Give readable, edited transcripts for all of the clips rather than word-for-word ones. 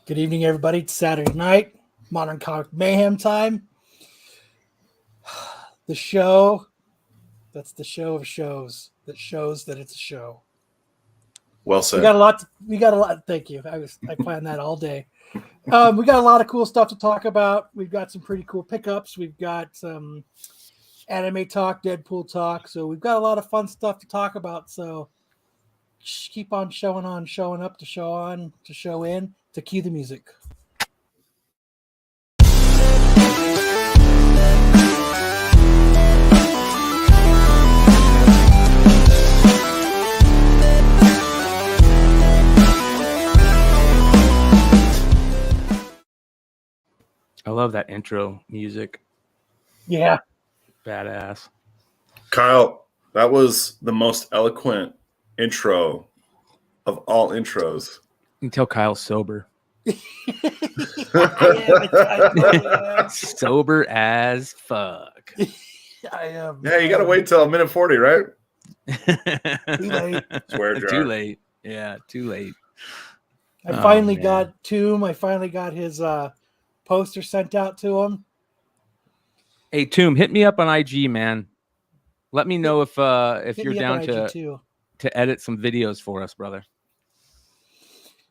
Good evening, everybody. It's Saturday night, Modern Comic Mayhem time. The show, that's the show of shows that shows that it's a show. Well said. We got a lot. Thank you. I planned that all day. We got a lot of cool stuff to talk about. We've got some pretty cool pickups. We've got some anime talk, Deadpool talk. So we've got a lot of fun stuff to talk about. So just keep on, showing up to show on, to show in, to cue the music. I love that intro music. Yeah. Badass. Kyle, that was the most eloquent intro of all intros. You can tell Kyle's sober. Sober as fuck. I am. Yeah, you got to wait till a minute 40, right? Too late. Swear jar. Too late. Yeah, too late. I finally got Tomb. I finally got his poster sent out to him. Hey, Tomb, hit me up on IG, man. Let me know if you're down to edit some videos for us, brother.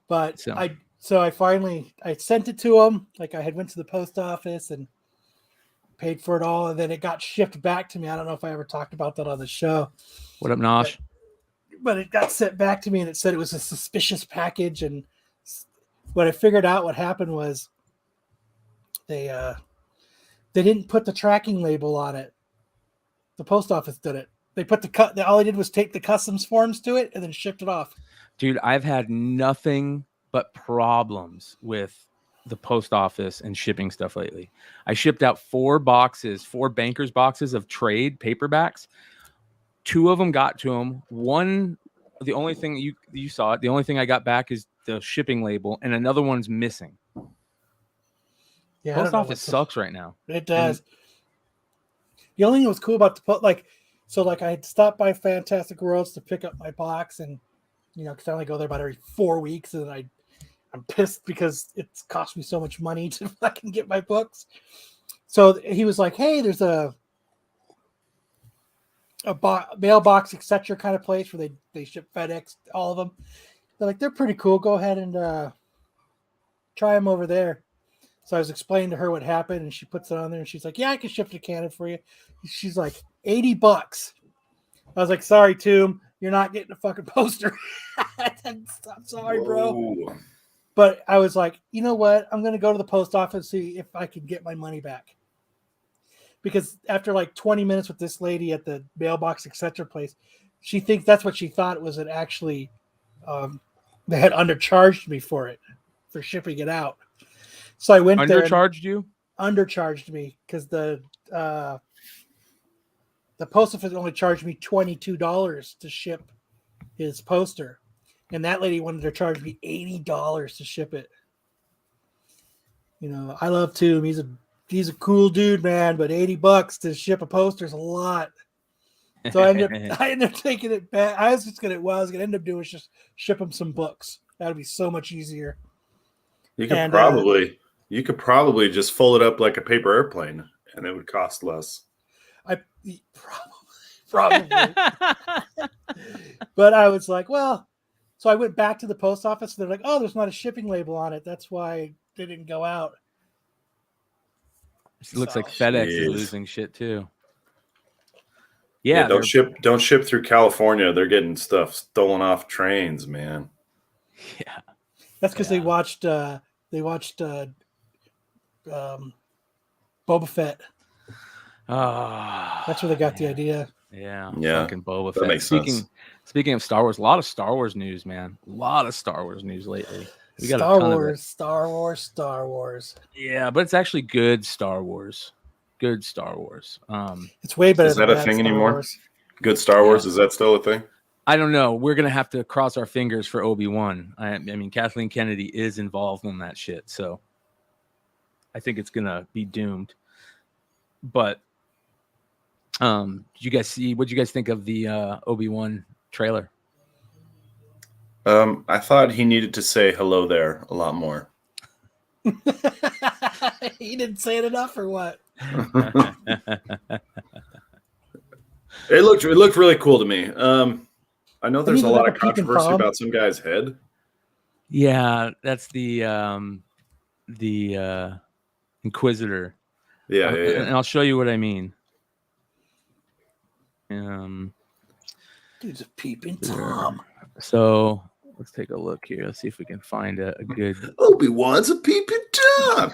But I finally sent it to him. Like, I had went to the post office and paid for it all, and then it got shipped back to me. I don't know if I ever talked about that on the show. What up, Nosh? But it got sent back to me, and it said it was a suspicious package. And what I figured out what happened was they didn't put the tracking label on it. The post office did it. They put all I did was take the customs forms to it and then shipped it off. Dude, I've had nothing but problems with the post office and shipping stuff lately. I shipped out 4 bankers boxes of trade paperbacks. 2 of them got to them. One, the only thing you saw it, the only thing I got back is the shipping label, and another one's missing. Yeah, post office sucks right now. It does. The only thing that was cool about I had stopped by Fantastic Worlds to pick up my box, and because I only go there about every 4 weeks, and I'm pissed because it's cost me so much money to fucking get my books. So he was like, "Hey, there's a mailbox, etc. kind of place where they ship FedEx, all of them. They're like, they're pretty cool. Go ahead and try them over there." So I was explaining to her what happened, and she puts it on there, and she's like, "Yeah, I can ship to Canada for you." She's like, $80. I was like, "Sorry, Tomb, you're not getting a fucking poster." I'm sorry, bro. But I was like, you know what? I'm going to go to the post office and see if I can get my money back. Because after like 20 minutes with this lady at the mailbox, etc. place, she thinks that's what she thought was it actually they had undercharged me for shipping it out. So I went there. Undercharged me because the post office only charged me $22 to ship his poster, and that lady wanted to charge me $80 to ship it. I love Tomb. He's a cool dude, man, but $80 to ship a poster is a lot. So I ended up taking it back. I was gonna end up doing is just ship him some books. That would be so much easier. You could probably just fold it up like a paper airplane, and it would cost less. Probably. But I was like, well, so I went back to the post office, and they're like, "Oh, there's not a shipping label on it. That's why they didn't go out." It looks like FedEx is losing shit too. Yeah, don't ship through California. They're getting stuff stolen off trains, man. Yeah, that's because they watched Boba Fett. Oh, that's where they got the idea. Yeah. Fucking Boba Fett. Makes sense. Speaking of Star Wars, a lot of Star Wars news, man. A lot of Star Wars news lately. We got Star Wars. Yeah, but it's actually good Star Wars. Good Star Wars. It's way better. Is that a thing anymore? Good Star Wars, is that still a thing? I don't know. We're gonna have to cross our fingers for Obi-Wan. I mean, Kathleen Kennedy is involved in that shit, so I think it's gonna be doomed. But did you guys see? What did you guys think of the Obi-Wan trailer? I thought he needed to say hello there a lot more. He didn't say it enough, or what? It looked really cool to me. I know there's a even lot like of a peeping controversy Tom. about some guy's head. Yeah, that's the Inquisitor. Yeah. And I'll show you what I mean. Dude's a peeping Tom. So let's take a look here. Let's see if we can find a good. Obi-Wan's a peeping Tom.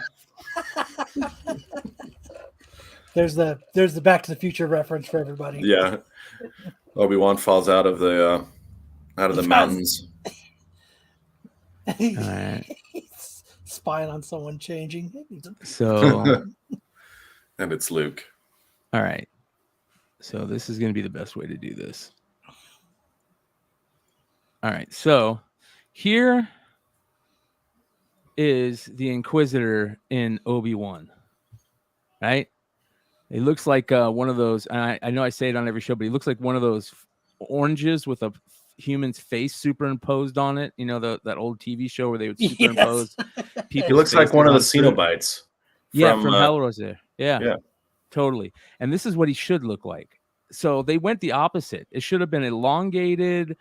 There's the Back to the Future reference for everybody. Yeah. Obi-Wan falls out of the mountains. All right. He's spying on someone changing. So, And it's Luke. all right. So this is going to be the best way to do this. All right. So here is the Inquisitor in Obi-Wan. Right? It looks like one of those. And I know I say it on every show, but he looks like one of those oranges with a human's face superimposed on it. You know, that old TV show where they would superimpose. He looks like one of the Cenobites. From Hellraiser. Yeah. Totally. And this is what he should look like. So they went the opposite. It should have been elongated,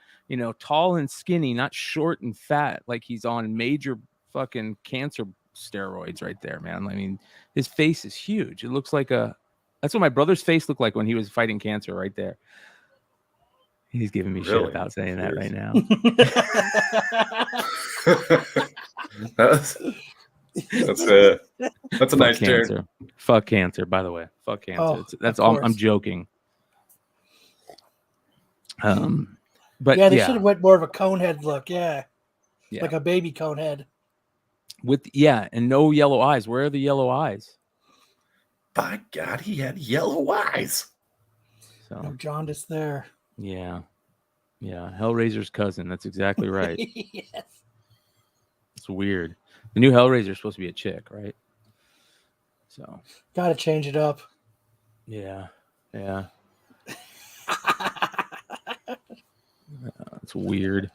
tall and skinny, not short and fat, like he's on major fucking cancer steroids right there, man. I mean, his face is huge. It looks like that's what my brother's face looked like when he was fighting cancer right there. He's giving me shit about saying that right now. That's a nice cancer. turn. Fuck cancer, by the way. Fuck cancer. Oh, that's all. I'm joking. But yeah, they should have went more of a cone head look. Yeah, like a baby cone head. And no yellow eyes. Where are the yellow eyes? By God, he had yellow eyes. So no jaundice there. Yeah. Hellraiser's cousin. That's exactly right. Yes. It's weird. The new Hellraiser is supposed to be a chick, right? So gotta change it up. Yeah. It's weird.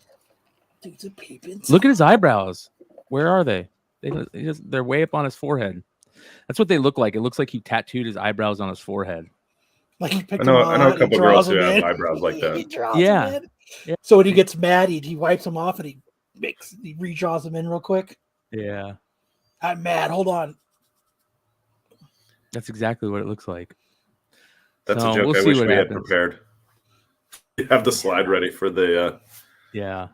Dude's a peeping. Look at his eyebrows. Where are they? They're way up on his forehead. That's what they look like. It looks like he tattooed his eyebrows on his forehead. Like he picked I know a couple girls who have have eyebrows like that. Yeah. So when he gets mad, he wipes them off and he redraws them in real quick. Yeah. I'm mad. Hold on. That's exactly what it looks like. That's a joke. I wish we had prepared. You have the slide ready for the the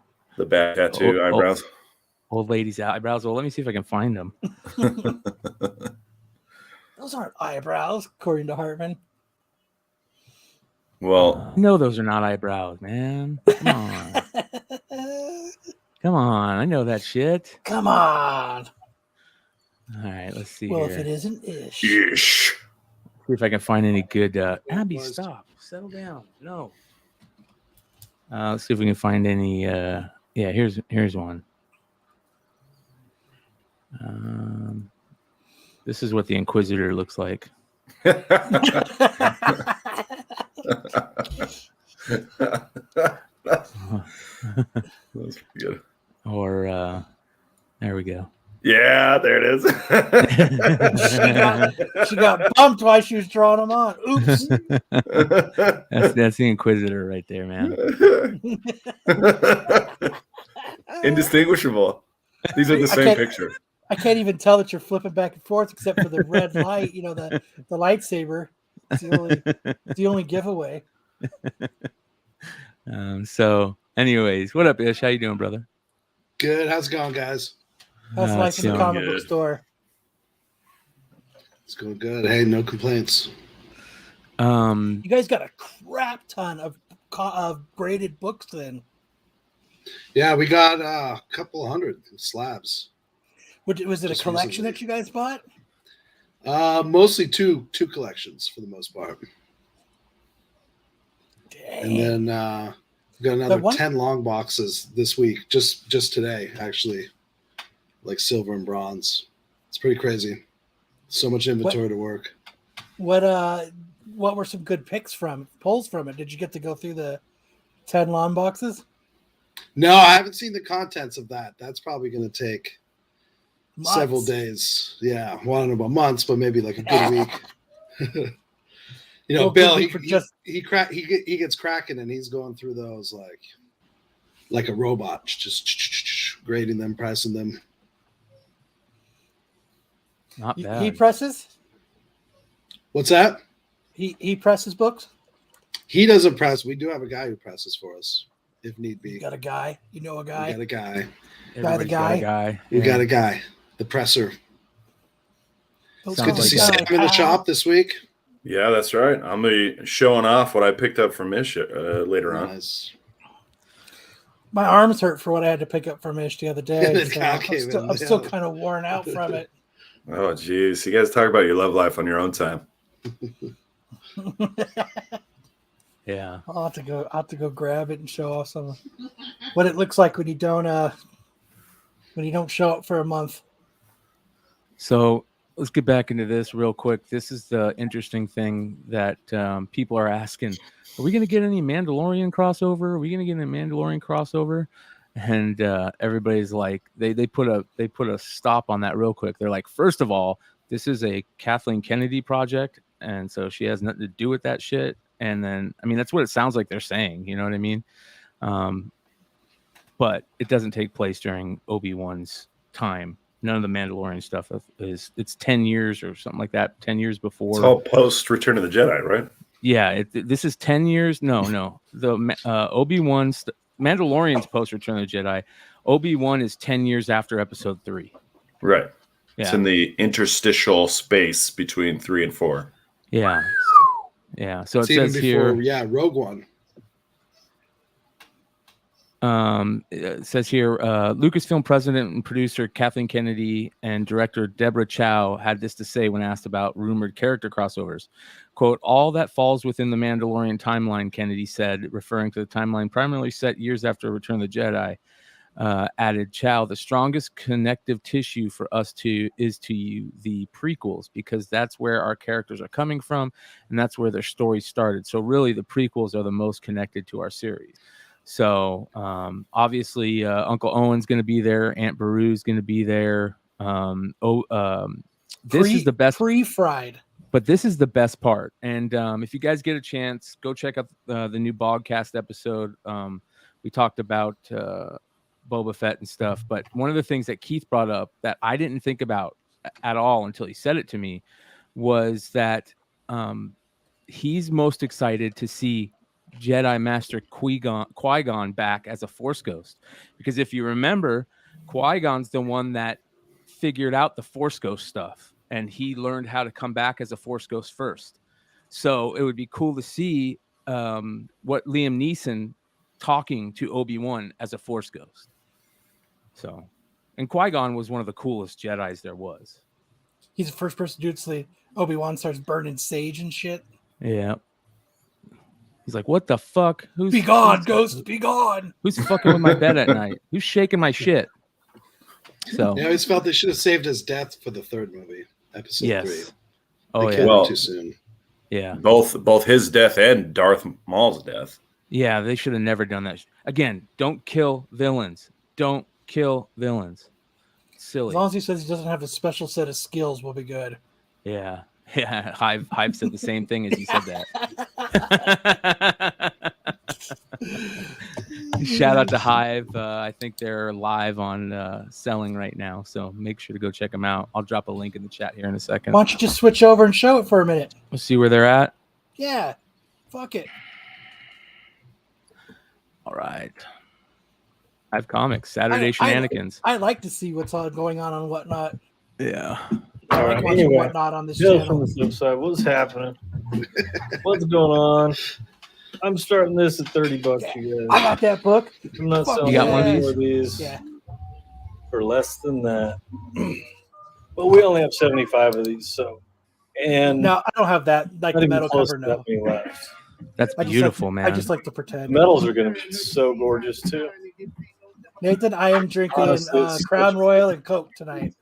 bad tattoo eyebrows. Old lady's eyebrows. Well, let me see if I can find them. Those aren't eyebrows, according to Hartman. Well, no, those are not eyebrows, man. Come on. Come on. I know that shit. Come on. All right, let's see. Well, here. if it isn't ish. See if I can find any good. Abby, stop. Settle down. No. Let's see if we can find any. Here's one. This is what the Inquisitor looks like. That's good. Or there we go. Yeah, there it is. she got bumped while she was drawing them on. Oops. That's the Inquisitor right there, man. Indistinguishable. These are the same picture. I can't even tell that you're flipping back and forth except for the red light, the lightsaber. It's the only giveaway. So anyways, what up, Ish? How you doing, brother? Good. How's it going, guys? How's life in the comic book store? It's going good. Hey, no complaints. You guys got a crap ton of graded books then. Yeah, we got a couple hundred slabs. Was it a collection that you guys bought? Mostly two collections for the most part. Dang. And then we got another 10 long boxes this week, just today, actually, like silver and bronze. It's pretty crazy. So much inventory to work. What were some good pulls from it? Did you get to go through the 10 long boxes? No, I haven't seen the contents of that. That's probably going to take several days. Yeah, well, I don't know about months, but maybe like a good week. Bill, he gets cracking and he's going through those like a robot, just grading them, pressing them. Not bad. He presses? What's that? He presses books? He doesn't press. We do have a guy who presses for us if need be. You got a guy? You know a guy? We got a guy. Got a guy. We got a guy. The presser. It's good to see Sam in the shop this week. Yeah, that's right. I'm going to be showing off what I picked up from Ish later on. My arms hurt for what I had to pick up from Ish the other day. So I'm still kind of worn out from it. Oh, geez. You guys talk about your love life on your own time. Yeah. I'll have to go grab it and show off some what it looks like when you don't show up for a month. So let's get back into this real quick. This is the interesting thing that people are asking. Are we going to get any Mandalorian crossover? And everybody's like, they put a stop on that real quick. They're like, first of all, this is a Kathleen Kennedy project, and so she has nothing to do with that shit. And then, I mean, that's what it sounds like they're saying. You know what I mean? But it doesn't take place during Obi-Wan's time. None of the Mandalorian stuff it's 10 years or something like that. 10 years before. It's all post Return of the Jedi, right? Yeah. This is 10 years. No. The Obi-Wan's Mandalorian's post Return of the Jedi. Obi-Wan is 10 years after Episode 3. Right. Yeah. It's in the interstitial space between 3 and 4. Yeah. Yeah. So it says here. Yeah, Rogue One. It says here, Lucasfilm president and producer Kathleen Kennedy and director Deborah Chow had this to say when asked about rumored character crossovers. Quote, all that falls within the Mandalorian timeline, Kennedy said, referring to the timeline primarily set years after Return of the Jedi. Added Chow, the strongest connective tissue for us is to you, the prequels, because that's where our characters are coming from, and that's where their story started. So really, the prequels are the most connected to our series. So obviously, Uncle Owen's going to be there. Aunt Beru's going to be there. This is the best pre-fried. But this is the best part. And if you guys get a chance, go check out the new Bogcast episode. We talked about Boba Fett and stuff. But one of the things that Keith brought up that I didn't think about at all until he said it to me was that he's most excited to see Jedi Master Qui-Gon back as a Force ghost. Because if you remember, Qui-Gon's the one that figured out the Force ghost stuff. And he learned how to come back as a Force ghost first. So it would be cool to see what Liam Neeson talking to Obi-Wan as a Force ghost. So, and Qui-Gon was one of the coolest Jedis there was. He's the first person to do it, so Obi-Wan starts burning sage and shit. Yeah. He's like, what the fuck? Be gone, ghost, be gone. Who's fucking with my bed at night? Who's shaking my shit? So I always felt they should have saved his death for the third movie, episode 3. Oh, they killed him too soon. Yeah. Both his death and Darth Maul's death. Yeah, they should have never done that. Again, don't kill villains. Don't kill villains. Silly. As long as he says he doesn't have a special set of skills, we'll be good. Yeah. Yeah. Hive said the same thing as he said that. Shout out to Hive. I think they're live on selling right now, so make sure to go check them out. I'll drop a link in the chat here in a second. Why don't you just switch over and show it for a minute? We'll see where they're at. Yeah. Fuck it. All right. Hive Comics, Saturday Shenanigans. I like to see what's going on and whatnot. Yeah. I like watching whatnot on this channel. From the flip side, what's happening? What's going on? I'm starting this at $30, you guys. I got that book. I'm not selling you got one of these yeah. for less than that. But we only have 75 of these, so no, I don't have that. Like the metal cover, no. Left. That's beautiful, man. I just like to pretend. Metals are going to be so gorgeous too. Nathan, I am drinking Crown Royal and Coke tonight.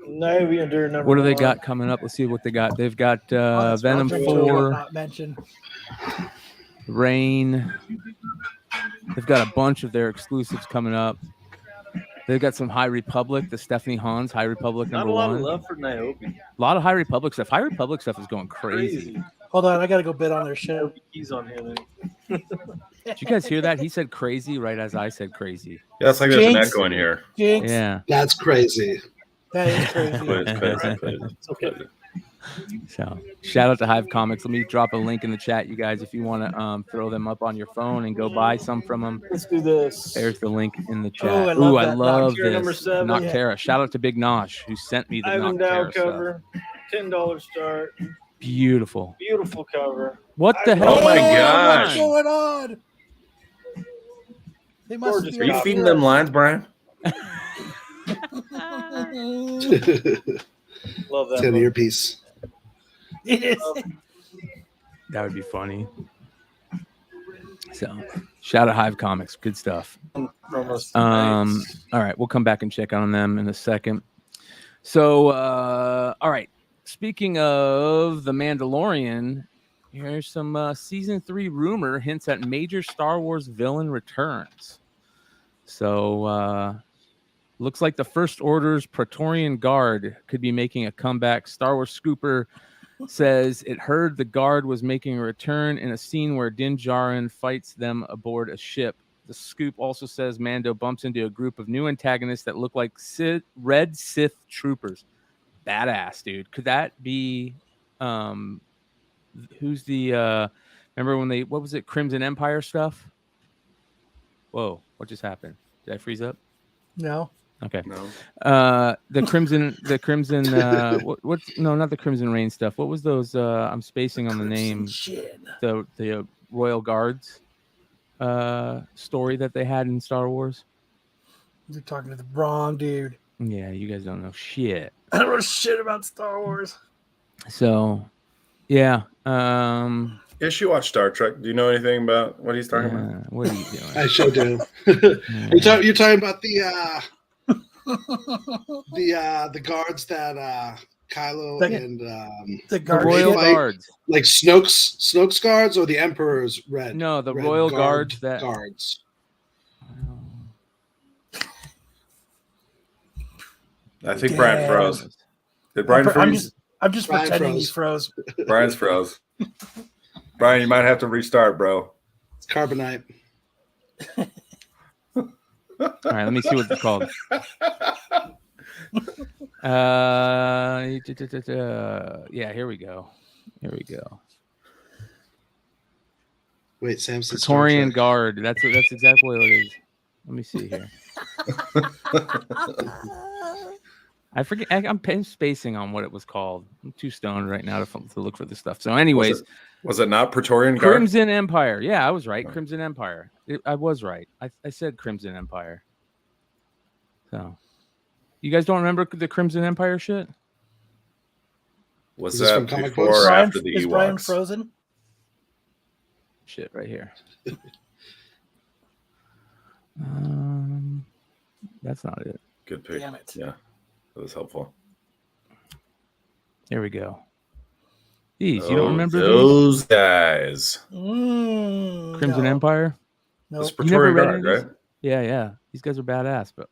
What do they got coming up? Let's see what they got. They've got Venom 4, not mention. Rain, They've got a bunch of their exclusives coming up. They've got some High Republic, the Stephanie Hans High Republic Not #1. a lot of love for Niobe. A lot of High Republic stuff. High Republic stuff is going crazy. Hold on, I gotta go bid on their shit. He's on here then. Did you guys hear that? He said crazy right as I said crazy. Yeah, it's like there's an echo in here. Jinx. Yeah. That's crazy. That is crazy. It's okay. So shout out to Hive Comics. Let me drop a link in the chat, you guys, if you want to throw them up on your phone and go buy some from them. Let's do this. There's the link in the chat. Oh, I love Noctera number this. 7. Noctera. Shout out to Big Nosh who sent me the Ivan Dow Noctera stuff. cover. $10 start. Beautiful. Beautiful cover. What the hell? Oh my gosh. What's going on? They must Gorgeous. Are you feeding them lines, Brian? Love that. 10 earpiece. Yes. That would be funny. So shout out Hive Comics. Good stuff. All right, we'll come back and check on them in a second. So all right. Speaking of The Mandalorian, here's some season 3 rumor hints at major Star Wars villain returns. So looks like the First Order's Praetorian Guard could be making a comeback. Star Wars Scooper says it heard the Guard was making a return in a scene where Din Djarin fights them aboard a ship. The scoop also says Mando bumps into a group of new antagonists that look like red Sith troopers. Badass, dude. Could that be who's the remember when what was it, Crimson Empire stuff? Whoa, what just happened? Did I freeze up? No. Okay. No. The Crimson what no, not the Crimson Reign stuff. What was those I'm spacing on the name. Shit. The Royal Guards story that they had in Star Wars? You're talking to the wrong dude. Yeah, you guys don't know shit. I don't know shit about Star Wars. So, yeah. Yes, you watch Star Trek. Do you know anything about what he's talking about? What are you doing? I sure do. You're talking about the guards that Kylo and the Royal Guards, like Snoke's guards, or the Emperor's red. No, the red Royal Guards that guards. I think Brian froze. Did Brian freeze? I'm just Brian pretending froze. he froze. Brian's froze. Brian, you might have to restart, bro. It's carbonite. All right, let me see what it's called. Yeah, here we go. Wait, Sam says Praetorian Guard. That's exactly what it is. Let me see here. I forget. I'm spacing on what it was called. I'm too stoned right now to look for this stuff. So, anyways, was it not Praetorian Guard? Crimson Empire. Yeah, I was right. Crimson Empire. I was right. I said Crimson Empire. So, you guys don't remember the Crimson Empire shit? Was that before or after the Ewoks? Is Brian frozen? Shit, right here. That's not it. Good pick. Damn it. Yeah, that was helpful. Here we go. These, you don't remember those guys? Crimson Empire? No. It's Praetorian Guard, right? Yeah. These guys are badass, but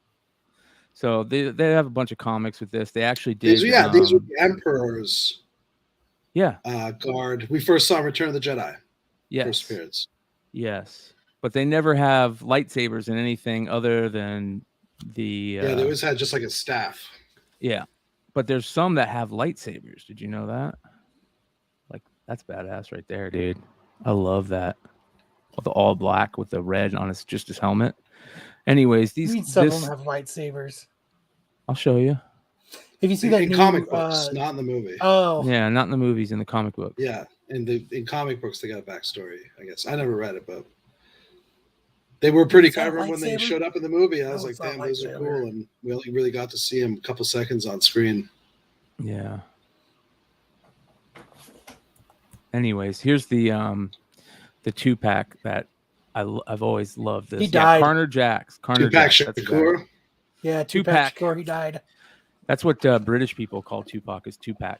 so they have a bunch of comics with this. They actually did. These are the Emperor's. Yeah. Guard. We first saw Return of the Jedi. Yes. First appearance. Yes, but they never have lightsabers in anything other than the. They always had just like a staff. Yeah, but there's some that have lightsabers. Did you know that? Like, that's badass right there, dude. I love that. The all black with the red on just his helmet. Anyways, some of them have lightsabers. I'll show you. If you see that in new, comic books, not in the movie. Oh, yeah, not in the movies, in the comic books. Yeah, in comic books they got a backstory. I guess I never read it, but they were pretty clever when they showed up in the movie. I was like, damn, those are cool, and we only really got to see them a couple seconds on screen. Yeah. Anyways, here's the 2-pack that I've always loved. This. He died. Carter Jacks. 2-pack Shakur. Yeah, 2-pack Shakur. He died. That's what British people call Tupac, is 2-pack.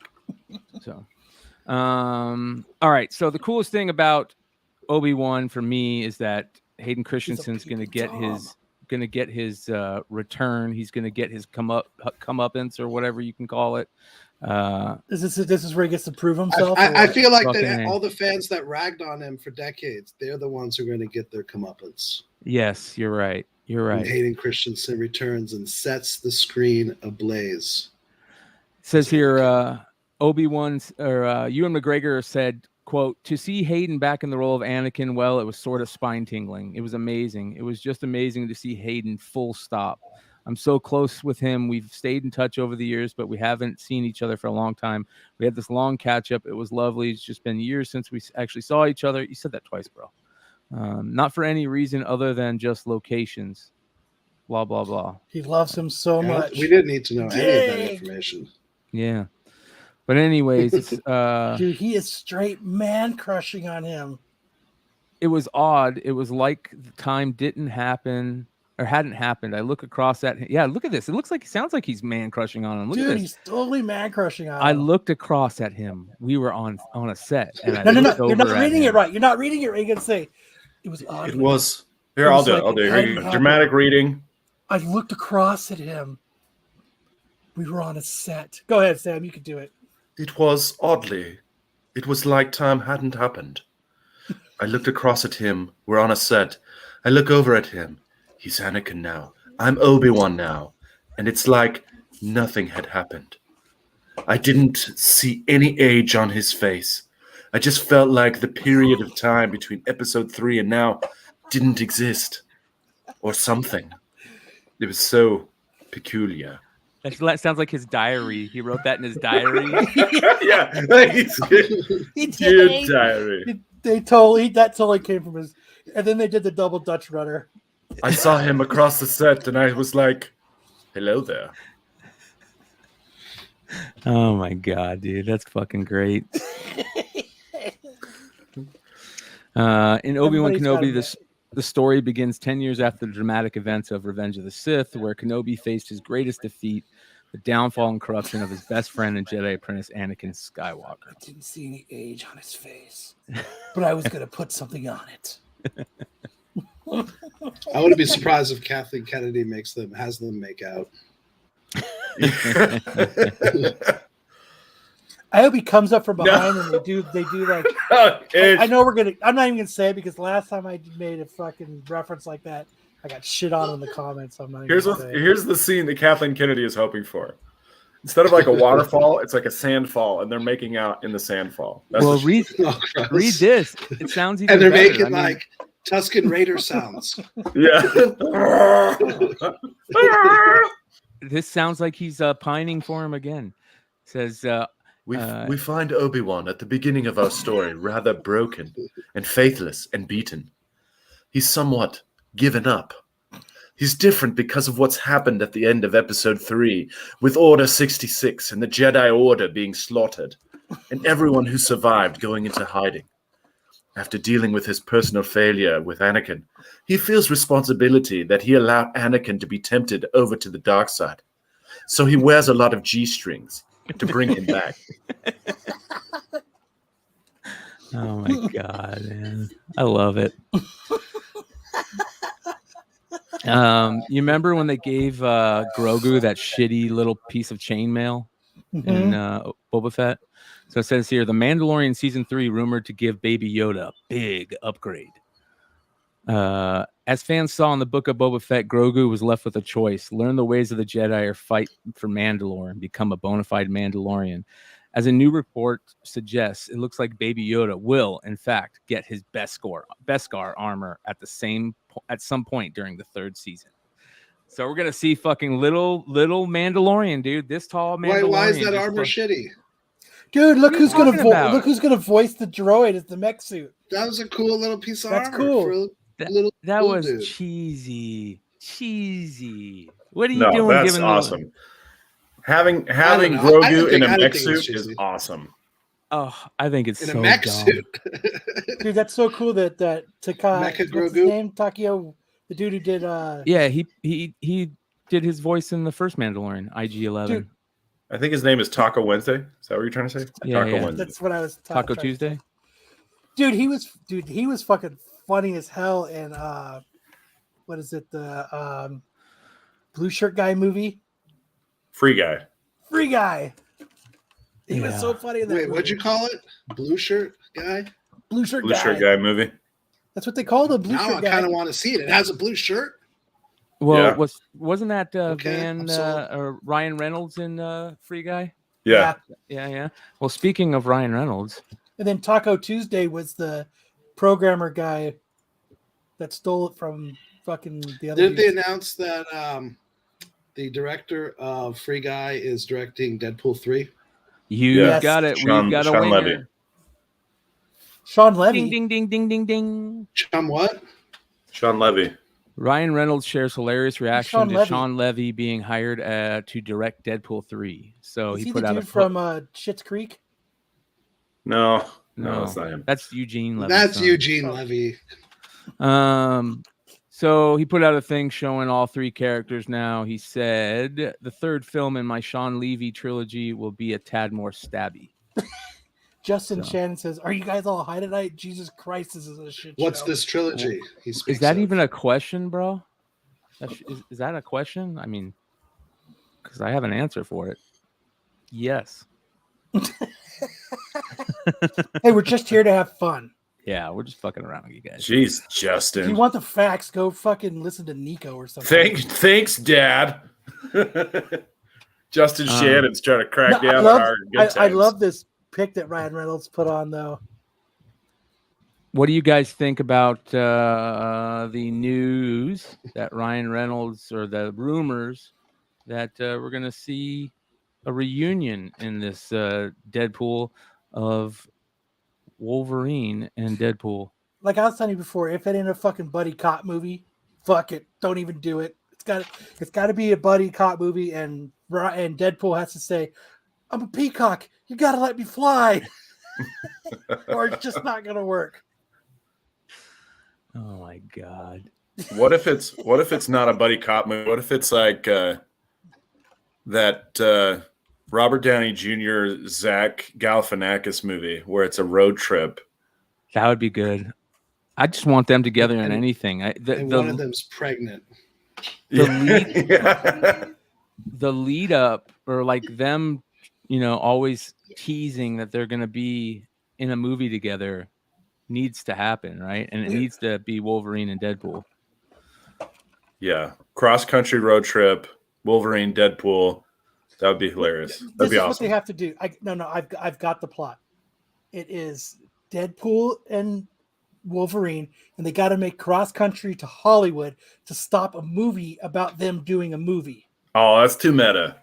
So, all right. So the coolest thing about Obi-Wan for me is that Hayden Christensen's going to get his return. He's going to get his comeuppance or whatever you can call it. This is where he gets to prove himself. I feel like that all the fans that ragged on him for decades, they're the ones who are going to get their comeuppance. Yes, you're right. You're right. And Hayden Christensen returns and sets the screen ablaze. It says here, Obi-Wan or Ewan McGregor said, quote, "To see Hayden back in the role of Anakin, well, it was sort of spine-tingling. It was amazing. It was just amazing to see Hayden, full stop. I'm so close with him. We've stayed in touch over the years, but we haven't seen each other for a long time. We had this long catch-up. It was lovely. It's just been years since we actually saw each other." You said that twice, bro. Not for any reason other than just locations. Blah, blah, blah. He loves him so much. We didn't need to know any of that information. Yeah. But anyways, it's dude, he is straight man crushing on him. It was odd. It was like the time didn't happen or hadn't happened. I look across at yeah, look at this. It sounds like he's man crushing on him. Look at this. He's totally man crushing on him. I looked across at him. We were on a set. And no. You're not reading it right. You're not reading it right. You're gonna say it was odd. It was. Here, I'll do it. Dramatic reading. I looked across at him. We were on a set. Go ahead, Sam. You can do it. It was oddly. It was like time hadn't happened. I looked across at him. We're on a set. I look over at him. He's Anakin now. I'm Obi-Wan now. And it's like nothing had happened. I didn't see any age on his face. I just felt like the period of time between episode 3 and now didn't exist. Or something. It was so peculiar. That sounds like his diary. He wrote that in his diary. Yeah, he did diary. That totally came from his. And then they did the double Dutch rudder. I saw him across the set, and I was like, "Hello there." Oh my god, dude, that's fucking great. In Obi-Wan Kenobi, the story begins 10 years after the dramatic events of Revenge of the Sith, where Kenobi faced his greatest defeat, the downfall and corruption of his best friend and Jedi apprentice Anakin Skywalker. I didn't see any age on his face, but I was going to put something on it. I wouldn't be surprised if Kathleen Kennedy has them make out. I hope he comes up from behind and they do like. I know I'm not even gonna say it because last time I made a fucking reference like that, I got shit on in the comments. I'm not. Here's the scene that Kathleen Kennedy is hoping for. Instead of like a waterfall, it's like a sandfall, and they're making out in the sandfall. Read this. It sounds even. And they're better. making Tusken Raider sounds. Yeah. This sounds like he's pining for him again. It says. We find Obi-Wan at the beginning of our story rather broken and faithless and beaten. He's somewhat given up. He's different because of what's happened at the end of episode 3 with Order 66 and the Jedi Order being slaughtered and everyone who survived going into hiding. After dealing with his personal failure with Anakin, he feels responsibility that he allowed Anakin to be tempted over to the dark side. So he wears a lot of G-strings to bring him back. Oh my god, man. I love it. You remember when they gave Grogu that shitty little piece of chainmail in Boba Fett? So it says here, The Mandalorian Season 3 rumored to give Baby Yoda a big upgrade. As fans saw in the book of Boba Fett, Grogu was left with a choice: learn the ways of the Jedi or fight for Mandalore and become a bona fide Mandalorian. As a new report suggests, it looks like Baby Yoda will, in fact, get his Beskar armor at some point during the 3rd season. So we're gonna see fucking little Mandalorian, dude. This tall Mandalorian. Why is that armor shitty? Dude, look who's gonna voice the droid as the mech suit. That was a cool little piece of armor. That's cool. That was dude. Cheesy. What are you doing? That's awesome. Having Grogu in a mech suit is awesome. Oh, I think it's in so a mech dumb. suit. Dude, that's so cool that Takai, what's his name? Takio, the dude who did yeah, he did his voice in the first Mandalorian, IG-11. Dude. I think his name is Taco Wednesday. Is that what you're trying to say? Yeah, Taco Wednesday. That's what I was Taco Tuesday. Dude, he was fucking funny as hell in what is it, the blue shirt guy movie? Free Guy. Free Guy. He was Yeah. so funny in that Wait, movie. what'd you call it? Blue shirt guy? Blue shirt Blue guy. Shirt Guy movie. That's what they called him. Blue Now I shirt guy. kind of want to see it. It has a blue shirt. Well, Yeah. wasn't that Okay, I'm sold. or Ryan Reynolds in Free Guy? Yeah. Yeah. Well, speaking of Ryan Reynolds, And then Taco Tuesday was the programmer guy that stole it from fucking the other. Didn't they dudes. announce that the director of Free Guy is directing Deadpool 3? you Yes. got it. Sean- We've got a Sean winner. Levy. Sean Levy. Ding, ding, ding, ding, ding, ding. Chum what? Sean Levy. Ryan Reynolds shares hilarious reaction Sean to Levy. Sean Levy being hired to direct Deadpool 3. So Is he he put the out a dude from Schitt's Creek? No, No. that's not him. That's Eugene Levy. That's Eugene Levy. So he put out a thing showing all three characters now. He said the third film in my Sean Levy trilogy will be a tad more stabby. Justin So. Shannon says, "Are you guys all high tonight? Jesus Christ, this is a shit What's show." this trilogy? He Is speaks that of? even a question, bro? Is that a question? I mean, because I have an answer for it. Yes. Hey, we're just here to have fun. Yeah, we're just fucking around with you guys. Jeez, If you Justin. want the facts, go fucking listen to Nico or something. Thanks, Dad. Justin Shannon's trying to crack No, down on our good times. I love this pic that Ryan Reynolds put on, though. What do you guys think about the news that Ryan Reynolds, or the rumors that we're going to see a reunion in this Deadpool of Wolverine and Deadpool? Like I was telling you before, if it ain't a fucking buddy cop movie, fuck it. Don't even do it. It's got to be a buddy cop movie, and Deadpool has to say, "I'm a peacock. You got to let me fly," or it's just not gonna work. Oh my god! What if it's not a buddy cop movie? What if it's like that Robert Downey Jr. Zach Galifianakis movie where it's a road trip? That would be good. I just want them together in And- anything. And one of them's pregnant. The lead up, or like them, always teasing that they're going to be in a movie together, needs to happen, right? And it needs to be Wolverine and Deadpool. Yeah, cross country road trip, Wolverine, Deadpool. That would be hilarious. That'd This be is what awesome. they have to do. I've got the plot. It is Deadpool and Wolverine, and they got to make cross country to Hollywood to stop a movie about them doing a movie. Oh, that's too meta.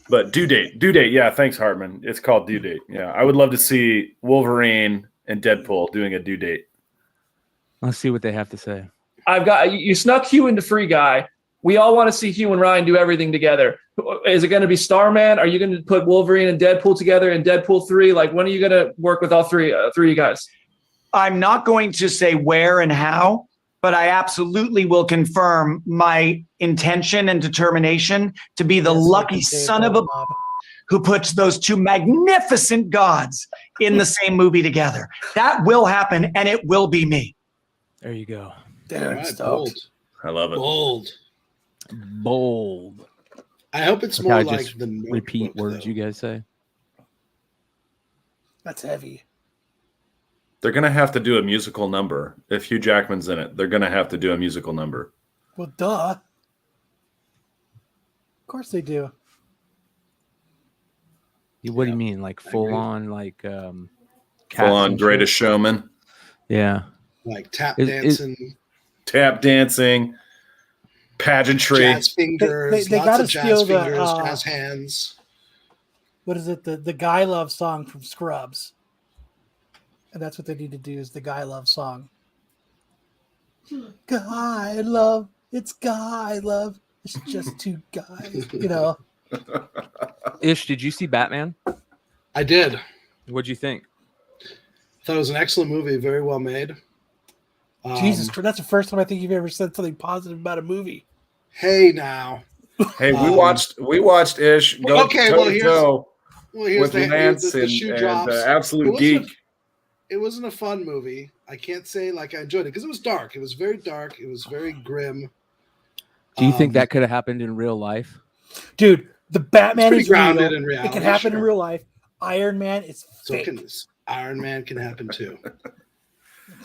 But due date. Yeah, thanks, Hartman. It's called Due Date. Yeah, I would love to see Wolverine and Deadpool doing a due date. Let's see what they have to say. I've got you snuck Hugh into Free Guy. We all want to see Hugh and Ryan do everything together. Is it going to be Starman? Are you going to put Wolverine and Deadpool together in Deadpool 3? Like, when are you going to work with all three of you guys? I'm not going to say where and how, but I absolutely will confirm my intention and determination to be the Yes, lucky like son of a Mob. who puts those two magnificent gods in the same movie together. That will happen, and it will be me. There you go. Dude, All I'm right, stoked. bold. I love it. Bold. Bold. I hope it's Like more I like just the Notebook, Repeat words though. you guys say. That's heavy. They're going to have to do a musical number. If Hugh Jackman's in it, they're going to have to do a musical number. Well, duh. Of course they do. What do you mean? Like full agree. on, like Full cats on and Greatest shit? Showman, Yeah. Like tap Is- dancing, tap dancing, pageantry. jazz fingers, they lots gotta of jazz steal the, fingers, uh, jazz hands. What is it? The Guy Love song from Scrubs. And that's what they need to do is the Guy Love song. Guy Love. It's Guy Love. It's just two guys. Ish, did you see Batman? I did. What'd you think? Thought it was an excellent movie, very well made. Jesus Christ. That's the first time I think you've ever said something positive about a movie. Hey now. Hey, we watched Ish go Okay, toe well, to here's- toe Well, here's with the Lance the and shoe drops. Absolute It wasn't- Geek. wasn't a fun movie. I can't say like I enjoyed it because it was dark. It was very dark. It was very grim. Do you think that could have happened in real life? Dude, the Batman It's is pretty grounded real. in reality, It can happen in sure. real life. Iron Man is So fake. Iron Man can happen too.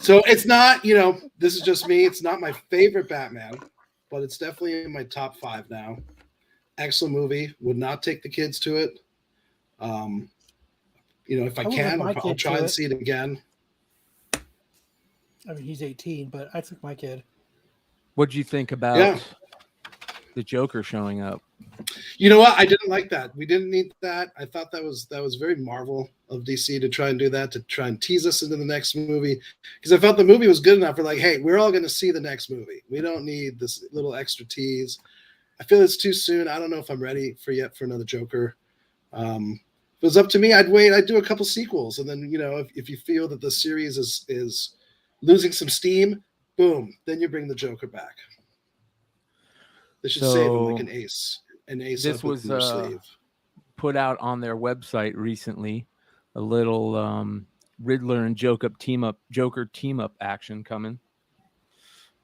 So it's not, this is just me. It's not my favorite Batman, but it's definitely in my top 5 now. Excellent movie. Would not take the kids to it. If I would can, take my I'll kid try to and it. see it again. I mean, he's 18, but I took my kid. What'd you think about the Joker showing up? You know what? I didn't like that. We didn't need that. I thought that was very Marvel of DC to try and do that, to try and tease us into the next movie. Because I felt the movie was good enough for like, hey, we're all going to see the next movie. We don't need this little extra tease. I feel it's too soon. I don't know if I'm ready for another Joker. If it was up to me, I'd wait. I'd do a couple sequels. And then, if you feel that the series is losing some steam, boom, then you bring the Joker back. They should save him like an ace. This was put out on their website recently. A little Riddler and Joker team up action coming.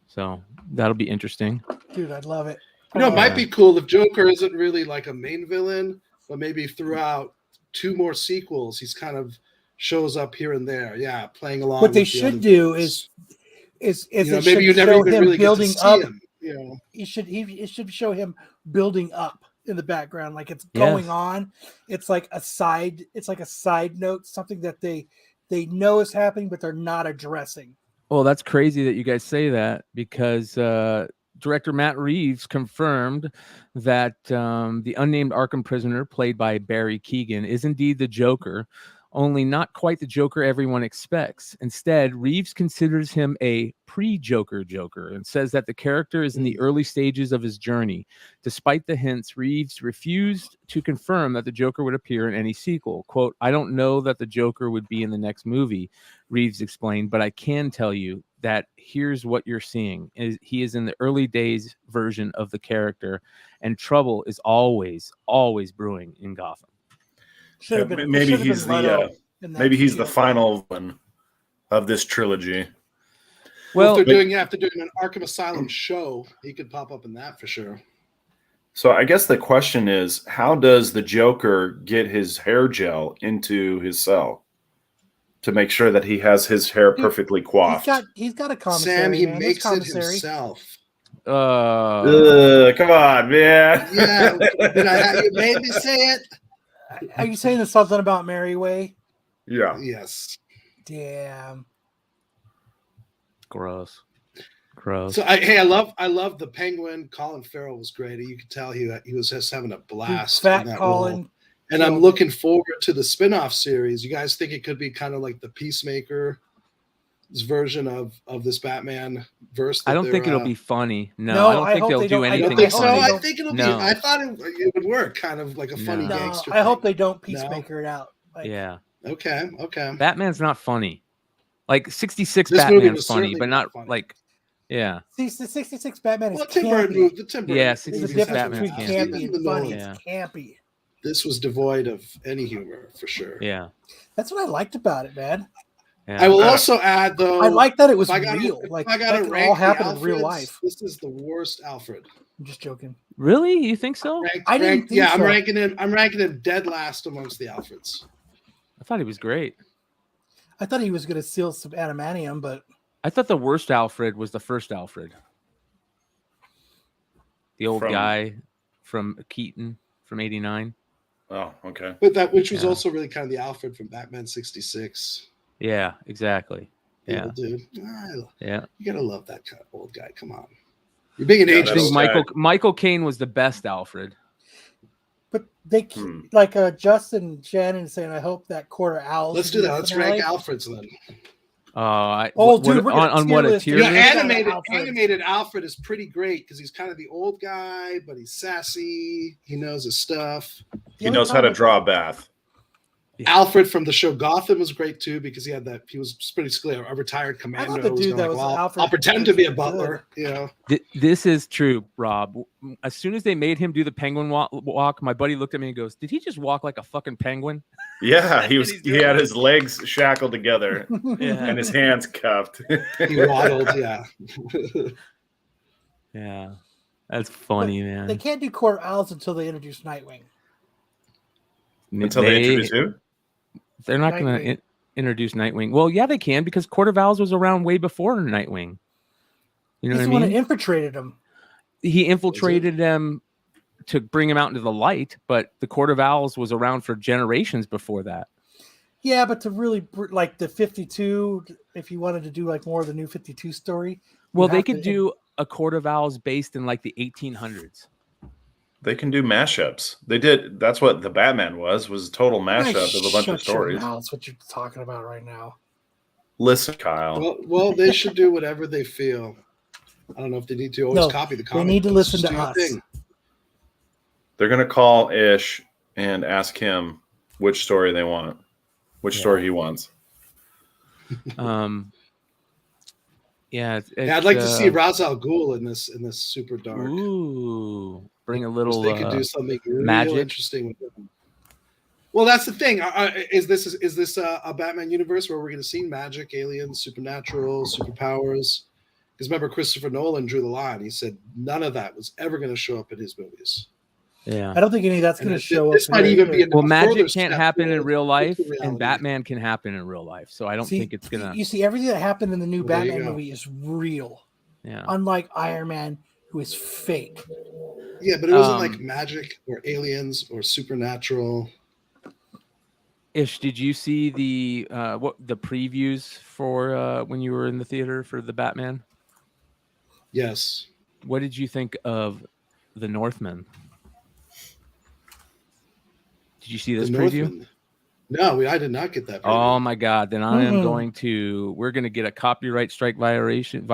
So that'll be interesting. Dude, I'd love it. It might be cool if Joker isn't really like a main villain, but maybe throughout 2 more sequels, he's kind of shows up here and there. Yeah, playing along. What they should do is maybe you never even really get to see him. It should show him building up in the background, like it's going on. It's like a side note, something that they know is happening, but they're not addressing. Well, that's crazy that you guys say that, because director Matt Reeves confirmed that the unnamed Arkham prisoner, played by Barry Keoghan, is indeed the Joker, only not quite the Joker everyone expects. Instead, Reeves considers him a pre-Joker Joker and says that the character is in the early stages of his journey. Despite the hints, Reeves refused to confirm that the Joker would appear in any sequel. Quote, "I don't know that the Joker would be in the next movie," Reeves explained, "but I can tell you that here's what you're seeing. He is in the early days version of the character, and trouble is always, always brewing in Gotham." Maybe he's the final one of this trilogy. Well, if they're doing an Arkham Asylum show, he could pop up in that for sure. So I guess the question is, how does the Joker get his hair gel into his cell to make sure that he has his hair perfectly coiffed? He's got a commissary. Sam, he man. makes it himself. Come on, man. Yeah, you made me say it. Are you saying there's something about Mary Way? Yeah. Yes. Damn. Gross. So I love the Penguin. Colin Farrell was great. You could tell he was just having a blast. Fat Colin. Role. And I'm looking forward to the spin-off series. You guys think it could be kind of like the Peacemaker's version of this Batman verse? I don't think it'll be funny. No, I don't think they'll do anything funny. So I think it'll be. I thought it would work, kind of like a funny gangster. I hope they don't Peacemaker it out. Yeah. Okay. Batman's not funny. Like 66 Batman's funny, but not funny. like. Yeah. See, the 66 Batman is Tim Burton campy. Yeah, 66 Batman is campy and funny. Yeah. It's campy. This was devoid of any humor for sure. Yeah. That's what I liked about it, man. Yeah. I will also add, though, I like that it was real. Like I got to it all happened in real life. This is the worst Alfred. I'm just joking. Really? You think so? I didn't think so. I'm ranking him dead last amongst the Alfreds. I thought he was great. I thought he was going to seal some adamantium, but I thought the worst Alfred was the first Alfred. The old guy from Keaton from '89. Oh, okay. But which was also really kind of the Alfred from Batman '66. Yeah, exactly. Yeah, dude. Yeah, you gotta love that kind of old guy. Come on, you're being an age. I think Michael Caine was the best Alfred. But they like Justin Shannon saying, "I hope that quarter owl." Let's do that. Let's rank Alfreds then. Dude, on what a tier list? Animated Alfred is pretty great because he's kind of the old guy, but he's sassy. He knows his stuff. He knows how to draw a bath. Yeah. Alfred from the show Gotham was great too because he was basically a retired I commando. thought the who was dude going that was well, Alfred I'll pretend to be a was butler. You know, This is true, Rob. As soon as they made him do the penguin walk, my buddy looked at me and goes, "Did he just walk like a fucking penguin?" Yeah, he had his legs shackled together Yeah. and his hands cuffed. he waddled. Yeah. Yeah, that's funny, man. They can't do Court of Owls until they introduce Nightwing. Until they introduce who? They're not going to introduce Nightwing. Well, yeah, they can because Court of Owls was around way before Nightwing. You know He's the what I one mean? that infiltrated him. He infiltrated them to bring him out into the light, but the Court of Owls was around for generations before that. Yeah, but to really like the 52, if you wanted to do like more of the new 52 story. Well, they could do a Court of Owls based in like the 1800s. They can do mashups. They did. That's what the Batman was a total mashup of a bunch of stories. That's what you're talking about right now. Listen, Kyle. Well, they should do whatever they feel. I don't know if they need to always copy the comic. They need to listen Just to do your us. thing. They're going to call Ish and ask him which story they want, which story he wants. Yeah, I'd like to see Ra's al Ghul in this super dark. Ooh, bring a little. They could do something real magic. interesting with them. Well, that's the thing. Is this a Batman universe where we're going to see magic, aliens, supernatural, superpowers? Because remember, Christopher Nolan drew the line. He said none of that was ever going to show up in his movies. Yeah, I don't think any of that's going to show up. This might even be well, magic can't happen in real life, reality. and Batman can happen in real life. So I don't think it's gonna. You see, everything that happened in the new Well, there you Batman go. movie is real. Yeah. Unlike Iron Man, who is fake. Yeah, but it wasn't like magic or aliens or supernatural. Ish, did you see the previews for when you were in the theater for the Batman? Yes. What did you think of the Northman? Did you see this preview? Northman. No, I did not get that. Oh my God! Then I am we're going to get a copyright strike violation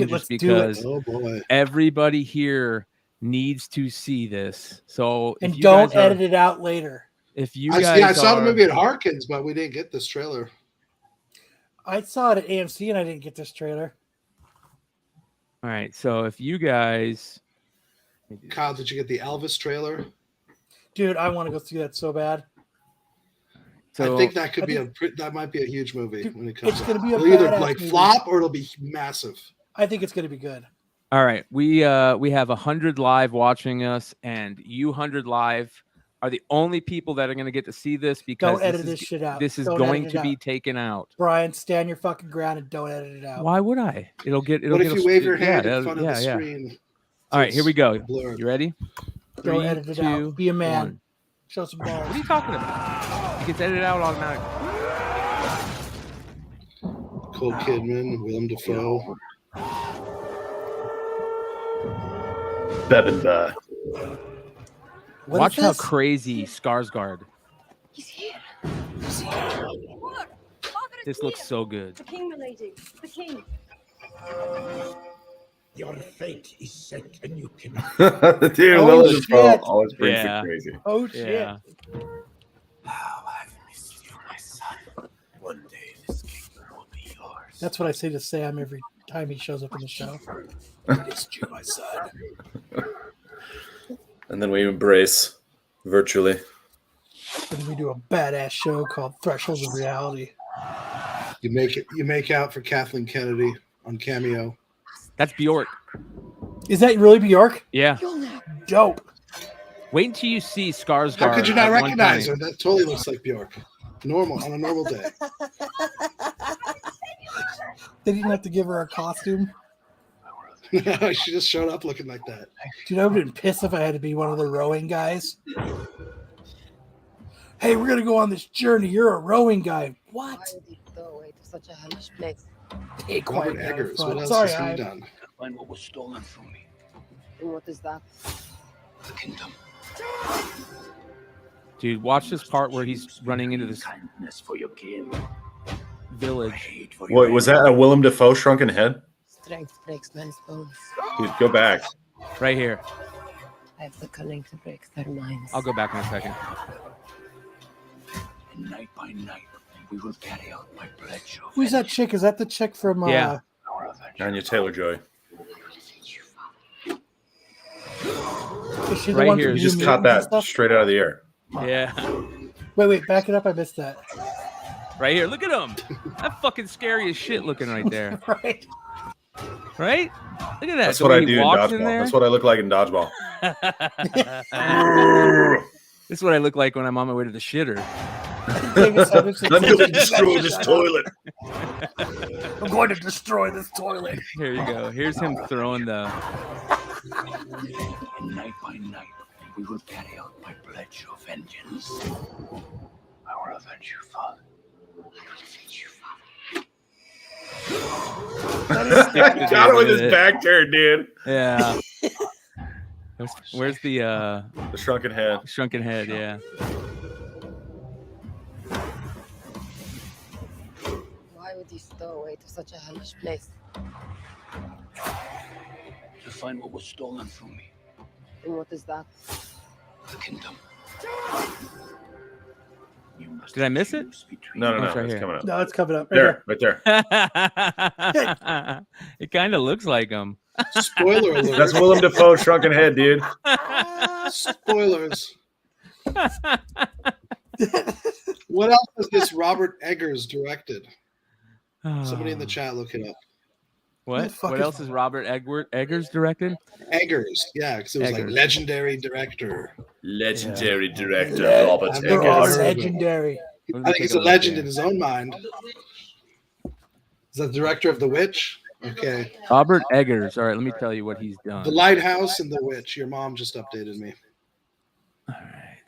just because everybody here needs to see this. So and don't edit it out later. If you I saw the movie at Harkins, but we didn't get this trailer. I saw it at AMC and I didn't get this trailer. All right, so if you guys, Kyle, did you get the Elvis trailer? Dude, I want to go see that so bad. So I think that could that might be a huge movie when it comes. It's going to be it'll either like movie. flop or it'll be massive. I think it's going to be good. All right, we have 100 live watching us, and you 100 live are the only people that are going to get to see this because don't edit this shit out. This is don't going to be taken out. Brian, stand your fucking ground and don't edit it out. Why would I? It'll get. What if you wave your hand in front of the screen? All right, here we go. Blurred. You ready? Don't edit it out. Be a man. 1. Show some balls. What are you talking about? It gets edited out automatically. Cole Kidman, Willem Dafoe. Bebinba. Watch how crazy Skarsgård. He's here. Look, This looks so good. the king, milady. The king. Your fate is set and you can. Dude, Willem Dafoe always brings Yeah. it crazy. Oh shit. Yeah. How I've missed you, my son. One day this kingdom will be yours. That's what I say to Sam every time he shows up in the show. Missed you, my son. And then we embrace virtually. And we do a badass show called Thresholds of Reality. You make out for Kathleen Kennedy on Cameo. That's Bjork. Is that really Bjork? Yeah. Dope. Wait until you see Skarsgård. How could you not at one recognize her? time. That totally looks like Bjork. Normal on a normal day. They didn't have to give her a costume. She just showed up looking like that. Dude, I would have been pissed if I had to be one of the rowing guys. Hey, we're gonna go on this journey. You're a rowing guy. What? Why did you go away to such a hellish place? Hey, quiet Robert down, Eggers. fun. What else Sorry, has he I- done? Find what was stolen from me. And what is that? The kingdom. Dude, watch this part where he's running into this Kindness for your kin. village. Hate for your What was that? A Willem Dafoe shrunken head? Strength breaks men's bones. Dude, go back. Right here. I have the cunning to break their minds. I'll go back in a second. And night by night, we will carry out my pledge of Who's that chick? Is that the chick from? Yeah. our adventure. Anya Taylor-Joy. Is she the Right one here. from You New just caught Mutants and that stuff? straight out of the air. Yeah. Wait, back it up. I missed that. Right here. Look at him. That fucking scary as shit looking right there. Right. Right? Look at that. That's The what way I he do in walks in dodgeball. there. That's what I look like in dodgeball. This is what I look like when I'm on my way to the shitter. I'm going to destroy this toilet. I'm going to destroy this toilet. Here you go. Here's him throwing the. And night by night, we will carry out my pledge of vengeance. I will avenge you, Father. I will avenge you, Father. Got him with his back turned, dude. Yeah. Where's the shrunken head? Shrunken head, yeah. Why would you stow away to such a hellish place? To find what was stolen from me, And what is that? the kingdom. You must Did I miss it? choose between No, Oh, it's right it's here. coming up. No, it's coming up. There, right there. It kind of looks like him. Spoiler alert. That's Willem Dafoe, shrunken head, dude. Spoilers. What else has this Robert Eggers directed? Somebody in the chat, look it up. What? fuck What is- else is Robert Eggers directed? Eggers, yeah, because it was like Eggers. legendary director. Legendary director Yeah. Robert I've They're never all heard of it. legendary. I think he's a legend in his own mind. Is that the director of The Witch? Okay. Robert Eggers. All right, let me tell you what he's done. The Lighthouse and The Witch. Your mom just updated me. All right.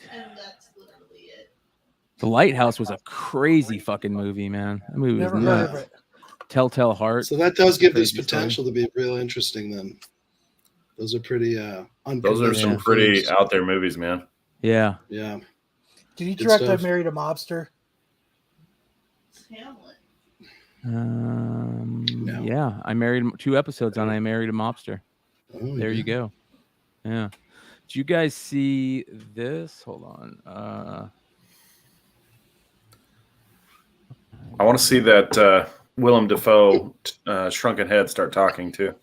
The Lighthouse was a crazy fucking movie, man. That movie was Never heard nuts. of it. Telltale Heart. So that does give this Crazy potential to be real interesting then. Those are pretty Those are unconventional some pretty films. out there movies, man. Yeah. Yeah. Did you Good direct I stuff. Married a Mobster? No. Yeah. I married 2 episodes on I Married a Mobster. Oh, There yeah. you go. Yeah. Did you guys see this? Hold on. I want to see that Willem Dafoe shrunken head start talking too.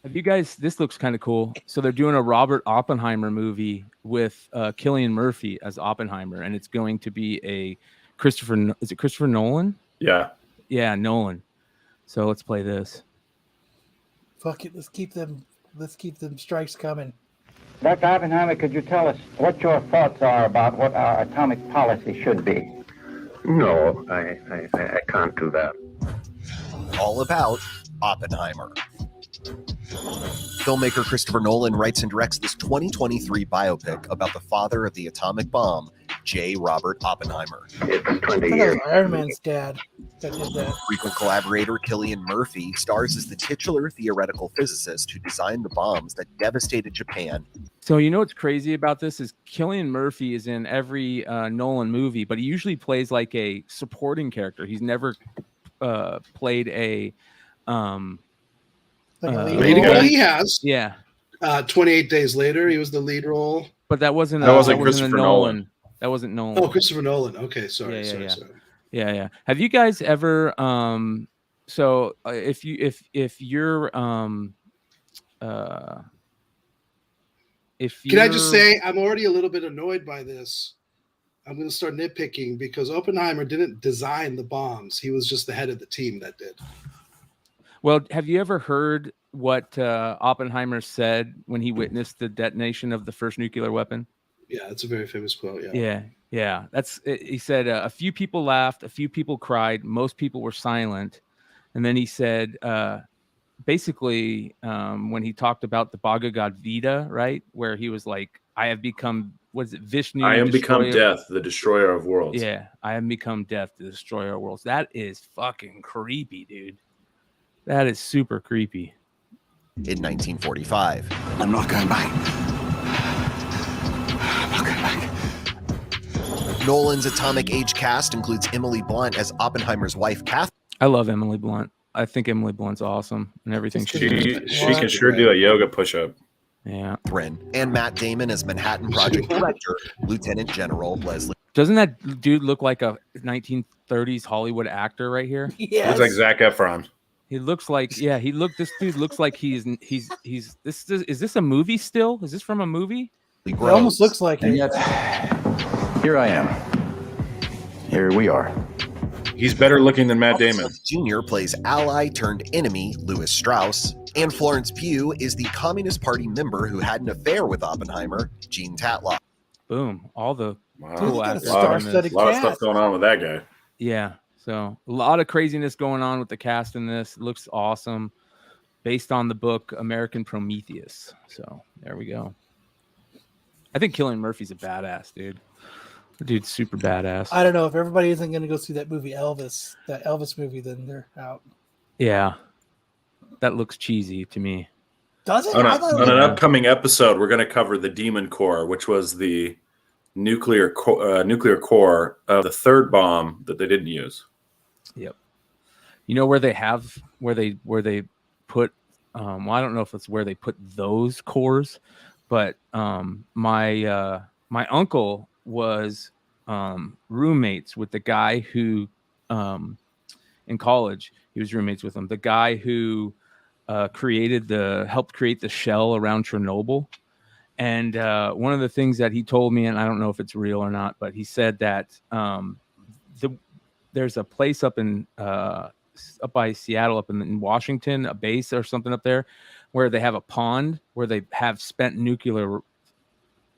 Have you guys? This looks kind of cool. So they're doing a Robert Oppenheimer movie with Cillian Murphy as Oppenheimer, and it's going to be a Christopher. Is it Christopher Nolan? Yeah. Yeah, Nolan. So let's play this. Fuck it. Let's keep them strikes coming. Dr. Oppenheimer, could you tell us what your thoughts are about what our atomic policy should be? No, I can't do that. All about Oppenheimer. Filmmaker Christopher Nolan writes and directs this 2023 biopic about the father of the atomic bomb, J. Robert Oppenheimer. It's 20 I thought it years. was Iron Man's dad that did that. Frequent collaborator Cillian Murphy stars as the titular theoretical physicist who designed the bombs that devastated Japan. So you know what's crazy about this is Cillian Murphy is in every Nolan movie, but he usually plays like a supporting character. He's never played a Like a lead lead role. guy? Well, he has. yeah. 28 Days Later, he was the lead role. But that wasn't That wasn't a Christopher Nolan. Nolan. That wasn't Nolan. Oh, Christopher Nolan. Okay, sorry, Yeah, sorry, yeah. sorry. Yeah. Have you guys ever so if you're if Can I just you're- say I'm already a little bit annoyed by this. I'm going to start nitpicking because Oppenheimer didn't design the bombs. He was just the head of the team that did. well, have you ever heard what Oppenheimer said when he witnessed the detonation of the first nuclear weapon? Yeah, it's a very famous quote. Yeah. Yeah. That's it. He said a few people laughed, a few people cried, most people were silent, and then he said, basically, when he talked about the Bhagavad Gita, right, where he was like, "I have become, what is it, Vishnu? I am become destroyer-" death, the destroyer of worlds. Yeah, I have become death, the destroyer of worlds. That is fucking creepy, dude. That is super creepy. In 1945, I'm not going back. I'm not going back. Nolan's Atomic Age cast includes Emily Blunt as Oppenheimer's wife, I love Emily Blunt. I think Emily Blunt's awesome and everything she does. She can sure do a yoga push-up. Yeah. Catherine, and Matt Damon as Manhattan Project Director, Lieutenant General Leslie. Doesn't that dude look like a 1930s Hollywood actor right here? Yes. Looks like Zac Efron. He looks like, this dude looks like is this a movie still? Is this from a movie? It almost looks like And it. yet, here I am. Here we are. He's better looking than Matt Damon. Jr. plays ally turned enemy Louis Strauss, and Florence Pugh is the Communist Party member who had an affair with Oppenheimer, Gene Tatlock. Boom. All the Wow. cool Dude, actors. A lot of stuff going on with that guy. Yeah. So a lot of craziness going on with the cast in this. It looks awesome. Based on the book American Prometheus. So there we go. I think Cillian Murphy's a badass, dude. The dude's super badass. I don't know if everybody isn't going to go see that movie Elvis, that Elvis movie, then they're out. Yeah. That looks cheesy to me. Does it? On an upcoming episode, we're going to cover the Demon Core, which was the nuclear core of the third bomb that they didn't use. Yep. You know where they put well, I don't know if it's where they put those cores, but my uncle was roommates with the guy who in college he was roommates with him, the guy who helped create the shell around Chernobyl. And one of the things that he told me, and I don't know if it's real or not, but he said that there's a place up by Seattle, up in Washington, a base or something up there, where they have a pond where they have spent nuclear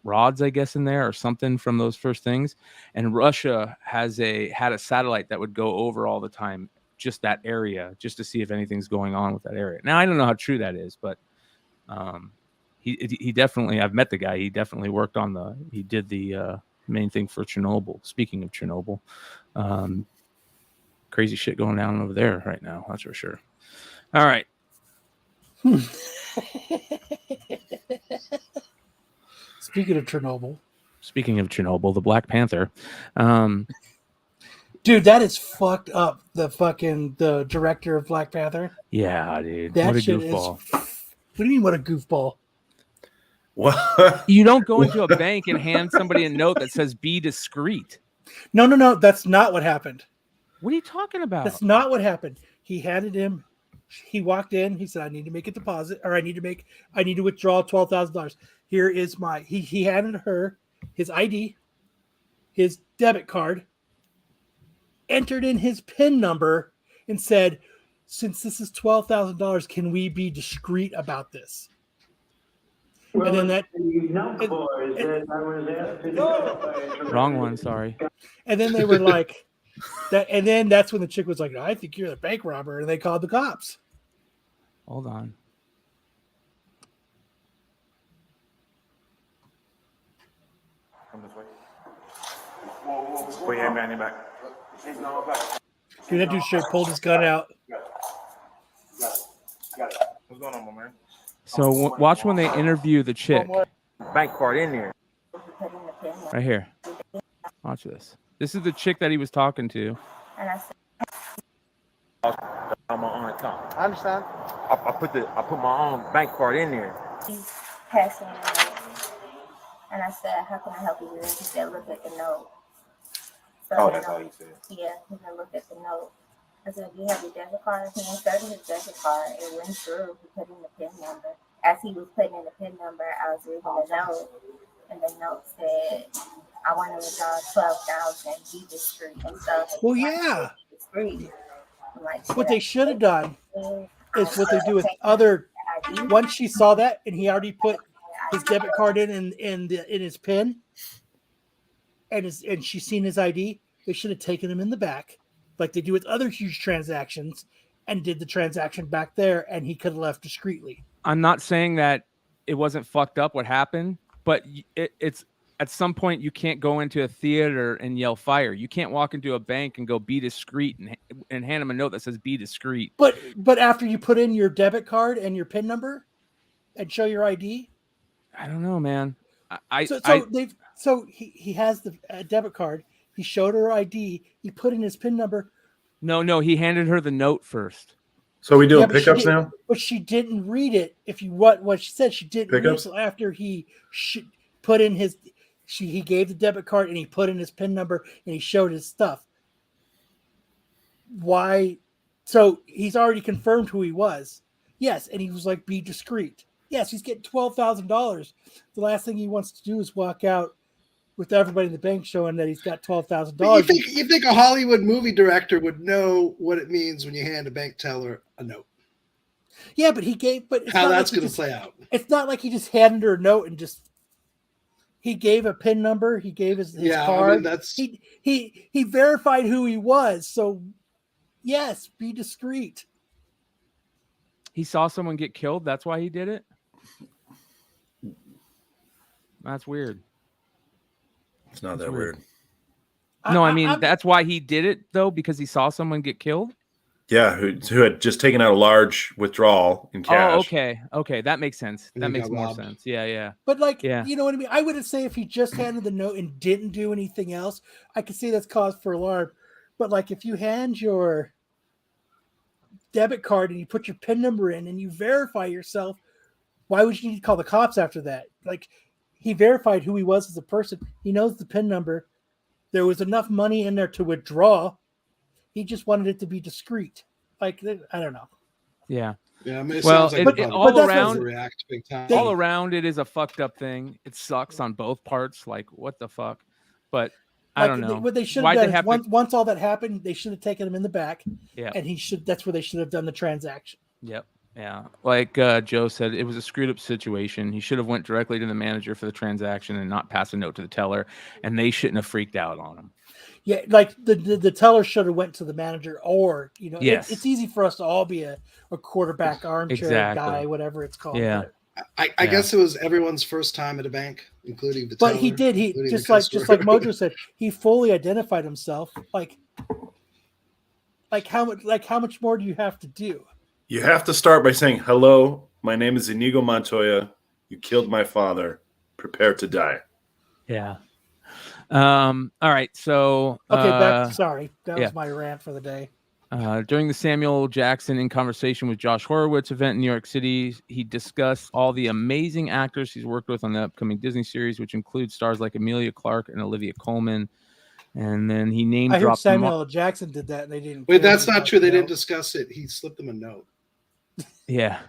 rods, I guess, in there or something from those first things. And Russia had a satellite that would go over all the time, just that area, just to see if anything's going on with that area. Now, I don't know how true that is, but he definitely, I've met the guy. He definitely worked on he did the main thing for Chernobyl. Speaking of Chernobyl, crazy shit going down over there right now. That's for sure. All right. Speaking of Chernobyl, the Black Panther. Dude, that is fucked up. The director of Black Panther. Yeah, dude. That what a shit goofball. What do you mean, what a goofball? What? You don't go into a bank and hand somebody a note that says "Be discreet." No. That's not what happened. What are you talking about? That's not what happened. He handed him. He walked in. He said, "I need to make a deposit, or I need to withdraw $12,000. Here is my." He handed her his ID, his debit card, entered in his PIN number, and said, "Since this is $12,000, can we be discreet about this?" And then that. Wrong one. Sorry. And then they were like, that. And then that's when the chick was like, "I think you're the bank robber," and they called the cops. Hold on. Come this way. Whoa, yeah, man, back. Dude, that dude straight pulled his gun out. What's going on, my man? So watch when they interview the chick. Bank card in there. Right here. Watch this. This is the chick that he was talking to. And I said, on my own account. I understand. I put my own bank card in there. He's passing me, and I said, "How can I help you?" And he said, "Look at the note." So That's all you said. Yeah, he said, "Look at the note." I said, "Do you have your debit card?" He inserted his debit card. It went through. He put in the PIN number. As he was putting in the PIN number, I was reading the note, and the note said, "I want to withdraw 12,000. Be discreet and stuff." Well, yeah. Discreet. Like, What they should have done is what they do with other. Once she saw that, and he already put his debit card in his PIN, and she's seen his ID, they should have taken him in the back, like they do with other huge transactions, and did the transaction back there, and he could have left discreetly. I'm not saying that it wasn't fucked up what happened, but it's at some point you can't go into a theater and yell fire. You can't walk into a bank and go be discreet and hand them a note that says be discreet. But after you put in your debit card and your PIN number and show your ID, I don't know, man. So he has the debit card. He showed her ID. He put in his PIN number. No, he handed her the note first. So we doing pickups now? But she didn't read it. What she said, she didn't read it until after he put in his. he gave the debit card and he put in his PIN number and he showed his stuff. Why? So he's already confirmed who he was. Yes, and he was like, be discreet. Yes, he's getting $12,000. The last thing he wants to do is walk out with everybody in the bank showing that he's got $12,000. You think a Hollywood movie director would know what it means when you hand a bank teller a note? Yeah, but he gave. But it's how not that's like going to play out? It's not like he just handed her a note and just. He gave a PIN number. He gave his card. I mean, that's he verified who he was. So, yes, be discreet. He saw someone get killed. That's why he did it. That's weird. It's not that weird. No, I mean that's why he did it though, because he saw someone get killed. Yeah, who had just taken out a large withdrawal in cash. Oh, okay, that makes sense. That makes more sense. Yeah. But you know what I mean? I would say if he just handed the note and didn't do anything else, I could see that's cause for alarm. But like if you hand your debit card and you put your PIN number in and you verify yourself, why would you need to call the cops after that? Like he verified who he was as a person. He knows the PIN number. There was enough money in there to withdraw. He just wanted it to be discreet. Like, I don't know. Yeah. Yeah. I mean, it well, sounds like all around, react big time. all around, it is a fucked up thing. It sucks on both parts. Like, what the fuck? But I don't know. What they should have done is once all that happened, they should have taken him in the back. Yeah. And that's where they should have done the transaction. Yep. Yeah. Like Joe said, it was a screwed up situation. He should have went directly to the manager for the transaction and not pass a note to the teller. And they shouldn't have freaked out on him. Yeah, like the teller should have went to the manager, or yes. It's easy for us to all be a quarterback armchair guy, whatever it's called. Yeah, I guess it was everyone's first time at a bank, including the teller. But he did. He just like Mojo said, he fully identified himself. Like how much more do you have to do? You have to start by saying, "Hello, my name is Inigo Montoya. You killed my father. Prepare to die." Yeah. All right. So sorry, that was my rant for the day. During the Samuel Jackson In Conversation with Josh Horowitz event in New York City, he discussed all the amazing actors he's worked with on the upcoming Disney series, which includes stars like Emilia Clarke and Olivia Colman. And then he name dropped. I heard Samuel Jackson did that, and they didn't. Wait, that's not true. They didn't discuss it. He slipped them a note. Yeah.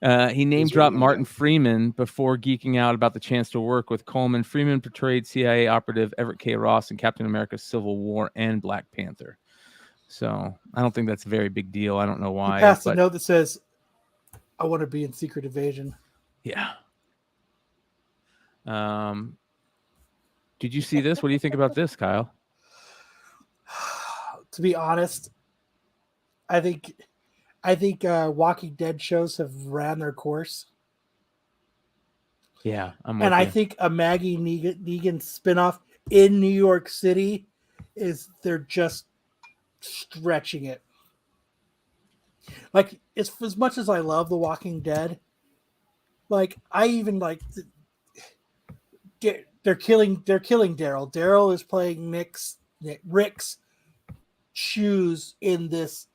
He name dropped Martin Freeman before geeking out about the chance to work with Coleman. Freeman portrayed CIA operative Everett K. Ross in Captain America: Civil War and Black Panther. So I don't think that's a very big deal. I don't know why. He passed a note that says, "I want to be in Secret Invasion." Yeah. Did you see this? What do you think about this, Kyle? To be honest, I think Walking Dead shows have ran their course. Yeah, I think a Maggie Negan spinoff in New York City they're just stretching it. Like as much as I love The Walking Dead, like I even like they're killing Daryl. Daryl is playing Rick's shoes in this.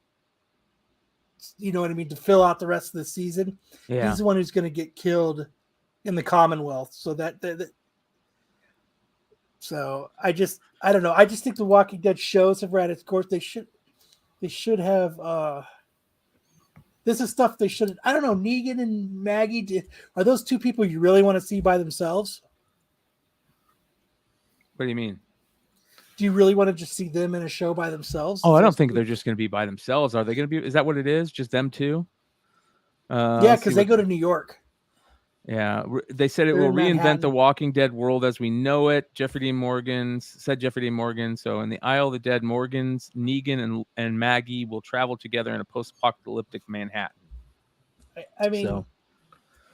You know what I mean? To fill out the rest of the season. Yeah. He's the one who's going to get killed in the Commonwealth. So so I don't know. I just think the Walking Dead shows have ran its course. They should have, this is stuff they should, I don't know. Negan and Maggie, are those two people you really want to see by themselves? What do you mean? Do you really want to just see them in a show by themselves? Oh, I don't think they're just going to be by themselves. Are they going to be? Is that what it is? Just them two? Yeah, because they go to New York. Yeah, they said it They're will in reinvent Manhattan. the Walking Dead world as we know it. Jeffrey Dean Morgan. So in the Isle of the Dead, Morgan's, Negan, and Maggie will travel together in a post-apocalyptic Manhattan. I mean,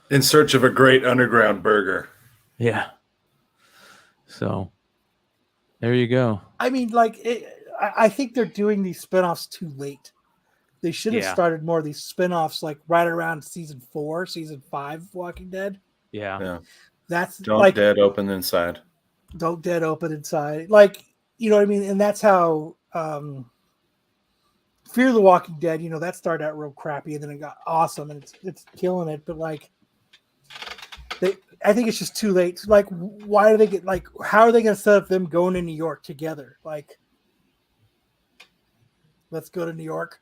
in search of a great underground burger. Yeah. So there you go. I mean, I think they're doing these spinoffs too late. They should have started more of these spinoffs like right around season 4, season 5 Walking Dead. Yeah. That's Don't Dead Open Inside. Don't Dead Open Inside. Like, you know what I mean? And that's how Fear the Walking Dead, that started out real crappy and then it got awesome and it's killing it. But like, I think it's just too late. Like, why do they get like? How are they going to set up them going to New York together? Like, let's go to New York.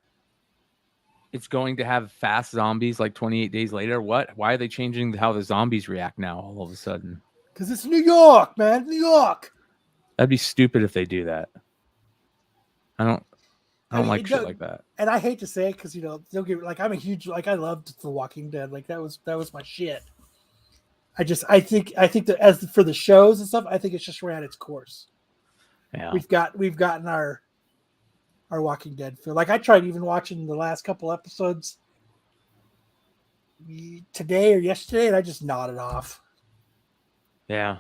It's going to have fast zombies like 28 days later. What? Why are they changing how the zombies react now all of a sudden? Because it's New York, man. New York. That'd be stupid if they do that. I don't I mean, like shit like that. And I hate to say it because don't get like I'm a huge like I loved The Walking Dead. Like that was my shit. I think that as for the shows and stuff, I think it's just ran its course. Yeah, we've gotten our Walking Dead feel. Like I tried even watching the last couple episodes today or yesterday, and I just nodded off. Yeah,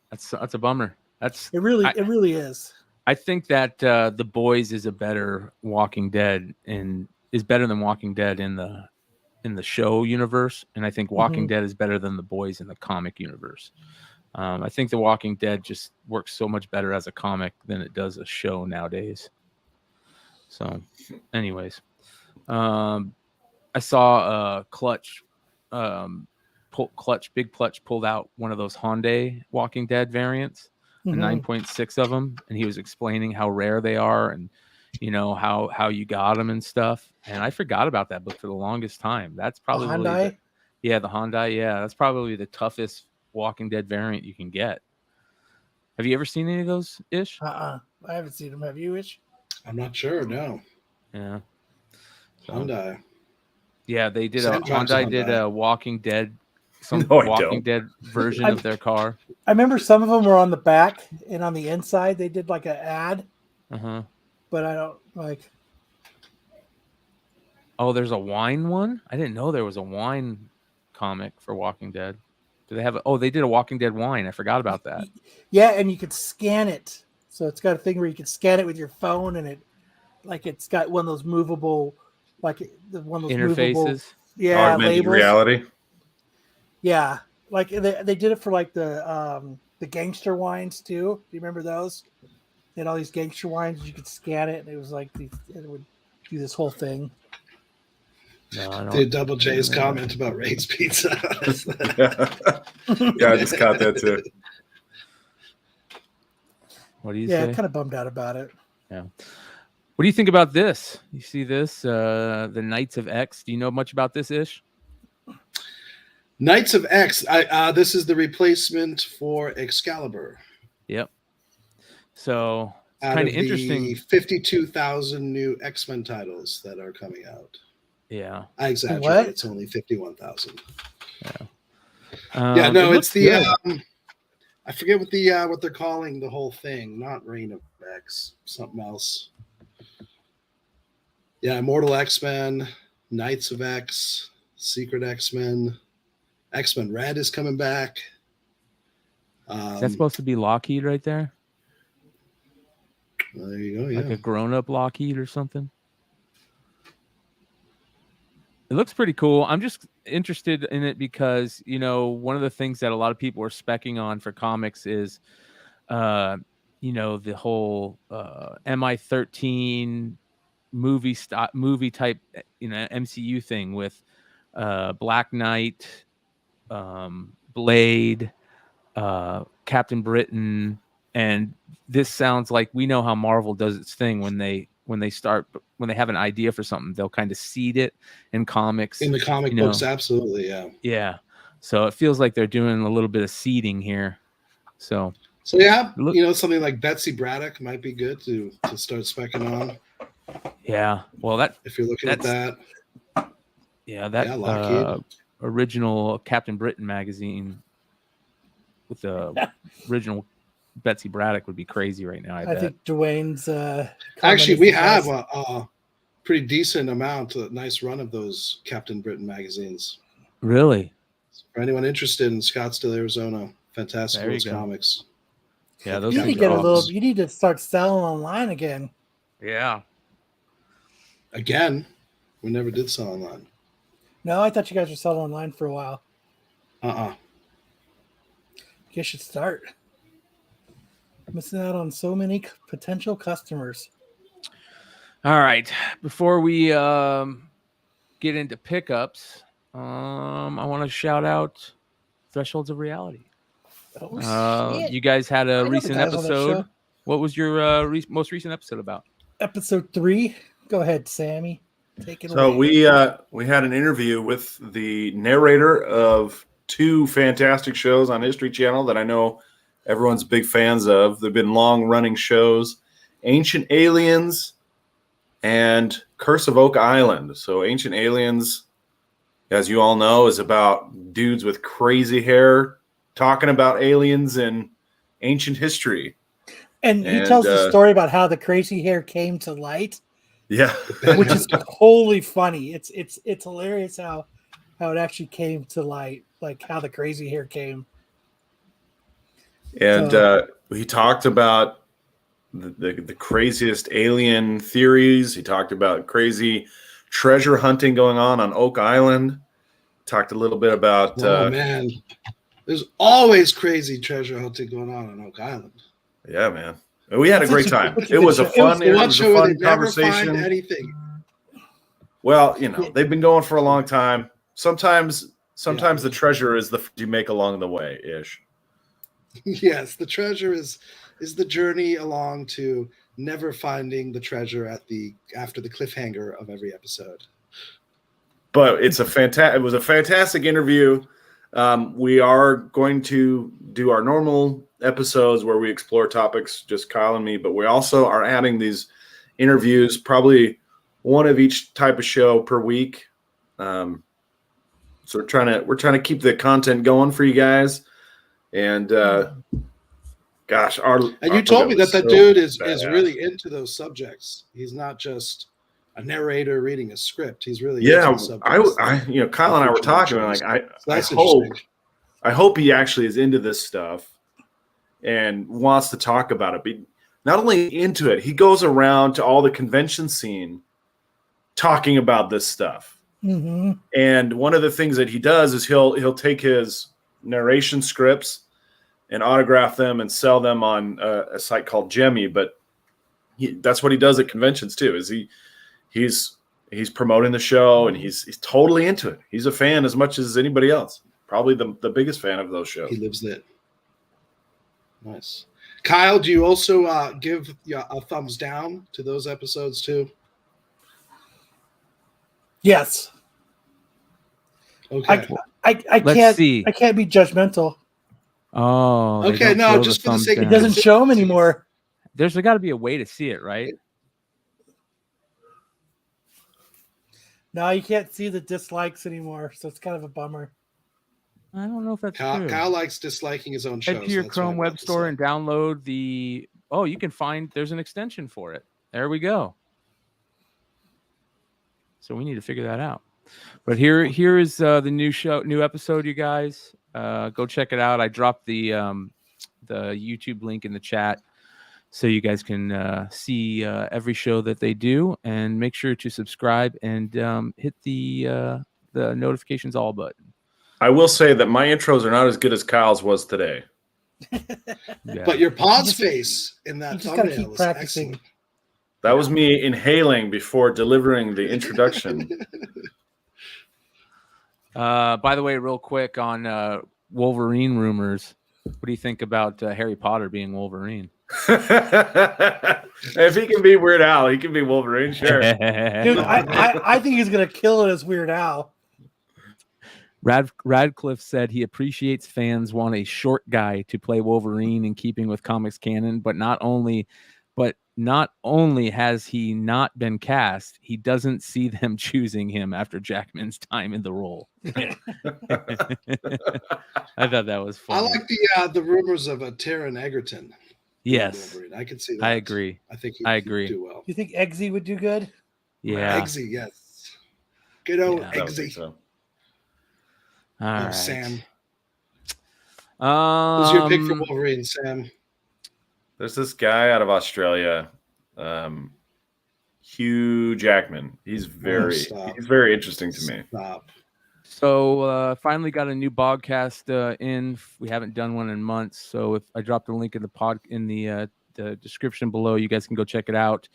that's a bummer. It really is. I think that The Boys is a better Walking Dead and is better than Walking Dead in the show universe, and I think Walking Dead is better than The Boys in the comic universe. I think The Walking Dead just works so much better as a comic than it does a show nowadays. So, anyways, I saw Clutch, Big Clutch pulled out one of those Hyundai Walking Dead variants, the 9.6 of them, and he was explaining how rare they are and how you got them and stuff. And I forgot about that book for the longest time. That's probably the Hyundai. The Hyundai. Yeah, that's probably the toughest Walking Dead variant you can get. Have you ever seen any of those, Ish? I haven't seen them. Have you, Ish? I'm not sure. No. Yeah. Hyundai. Yeah, they did Hyundai did a Walking Dead, Dead version of their car. I remember some of them were on the back and on the inside they did like an ad. But I don't like. Oh, there's a wine one? I didn't know there was a wine comic for Walking Dead. Do they have they did a Walking Dead wine. I forgot about that. Yeah, and you could scan it. So it's got a thing where you can scan it with your phone, and it's got one of those movable, one of those interfaces. Augmented reality. Yeah, like they did it for like the gangster wines too. Do you remember those? They had all these gangster wines. You could scan it, and it was like it would do this whole thing. No, I don't. Did Double J's comment about Ray's Pizza? Yeah, I just caught that too. What do you say? Yeah, kind of bummed out about it. Yeah. What do you think about this? You see this? The Knights of X. Do you know much about this, Ish? Knights of X. This is the replacement for Excalibur. Yep. So it's kind of interesting. 52,000 new X-Men titles that are coming out. Yeah. I exaggerate. What? It's only 51,000. Yeah. No, it's the I forget what they're calling the whole thing. Not Reign of X, something else. Yeah, Immortal X-Men, Knights of X, Secret X-Men, X-Men Red is coming back. Is that supposed to be Lockheed right there? There you go. Yeah, like a grown-up Lockheed or something. It looks pretty cool. I'm just interested in it because, one of the things that a lot of people are specking on for comics is, the whole MI13 movie type, MCU thing with Black Knight, Blade, Captain Britain, and this sounds like we know how Marvel does its thing when they have an idea for something, they'll kind of seed it in comics. In the comic books, absolutely, yeah. Yeah. So it feels like they're doing a little bit of seeding here. So yeah, something like Betsy Braddock might be good to start specking on. Yeah. Well, if you're looking at that. Yeah, that original Captain Britain magazine with the original Betsy Braddock would be crazy right now. I bet. think Dwayne's actually we have a pretty decent amount, a nice run of those Captain Britain magazines. Really? For anyone interested in Scottsdale, Arizona, Fantastic Worlds Comics. Yeah, those you need to get you need to start selling online again. Yeah. Again, we never did sell online. No, I thought you guys were selling online for a while. You should start. Missing out on so many potential customers. All right. Before we get into pickups, I want to shout out Thresholds of Reality. Oh, shit. You guys had I a know the recent guys on that episode. show. What was your most recent episode about? Episode 3. Go ahead, Sammy. Take it So away. we had an interview with the narrator of 2 fantastic shows on History Channel that I know everyone's big fans of. They've been long-running shows, Ancient Aliens and Curse of Oak Island. So Ancient Aliens, as you all know, is about dudes with crazy hair talking about aliens in ancient history. And he tells the story about how the crazy hair came to light. Yeah. Which is totally funny. It's hilarious how it actually came to light, like how the crazy hair came. And he talked about the craziest alien theories. He talked about crazy treasure hunting going on Oak Island. Talked a little bit about oh man, there's always crazy treasure hunting going on Oak Island. Yeah, man. We had a great time. It was a fun conversation. Anything. Well, you know, they've been going for a long time. Sometimes the treasure is the you make along the way ish. Yes, the treasure is the journey along to never finding the treasure after the cliffhanger of every episode. But it was a fantastic interview. We are going to do our normal episodes where we explore topics, just Kyle and me, but we also are adding these interviews, probably one of each type of show per week. So we're trying to keep the content going for you guys. And gosh, you told me that dude is really into those subjects. He's not just a narrator reading a script. He's really into the subjects. Kyle and I were talking. Like, I hope he actually is into this stuff and wants to talk about it. But not only into it, he goes around to all the convention scene talking about this stuff. Mm-hmm. And one of the things that he does is he'll take his narration scripts and autograph them and sell them on a site called Gemmy. But that's what he does at conventions too. He's promoting the show and he's totally into it. He's a fan as much as anybody else. Probably the biggest fan of those shows. He lives it. Nice. Kyle, do you also give a thumbs down to those episodes too? Yes. Okay. I can't be judgmental. Oh. Okay, no, just for the sake it doesn't show them anymore. There's got to be a way to see it, right? No, you can't see the dislikes anymore, so it's kind of a bummer. I don't know if that's true. Kyle likes disliking his own shows. Head to your Chrome web store and download the. Oh, you can find there's an extension for it. There we go. So we need to figure that out. But here is the new episode, you guys. Go check it out. I dropped the YouTube link in the chat so you guys can see every show that they do, and make sure to subscribe and hit the notifications all button. I will say that my intros are not as good as Kyle's was today. Yeah. But your pause face in that thumbnail was practicing. excellent. That was me inhaling before delivering the introduction. By the way, real quick on Wolverine rumors. What do you think about Harry Potter being Wolverine? If he can be Weird Al, he can be Wolverine, sure. Dude, I think he's going to kill it as Weird Al. Radcliffe said he appreciates fans want a short guy to play Wolverine in keeping with comics canon, but not only has he not been cast, he doesn't see them choosing him after Jackman's time in the role. I thought that was funny. I like the rumors of a Taron Egerton. Yes, Wolverine. I can see that. I agree. I think I agree. Do well. You think Eggsy would do good? Yeah, Eggsy, yes. Good old Eggsy. So. All right. Sam. Who's your pick for Wolverine, Sam? There's this guy out of Australia, Hugh Jackman. He's very interesting to me. Stop. So finally got a new podcast in. We haven't done one in months, so if I drop the link in the description below, you guys can go check it out.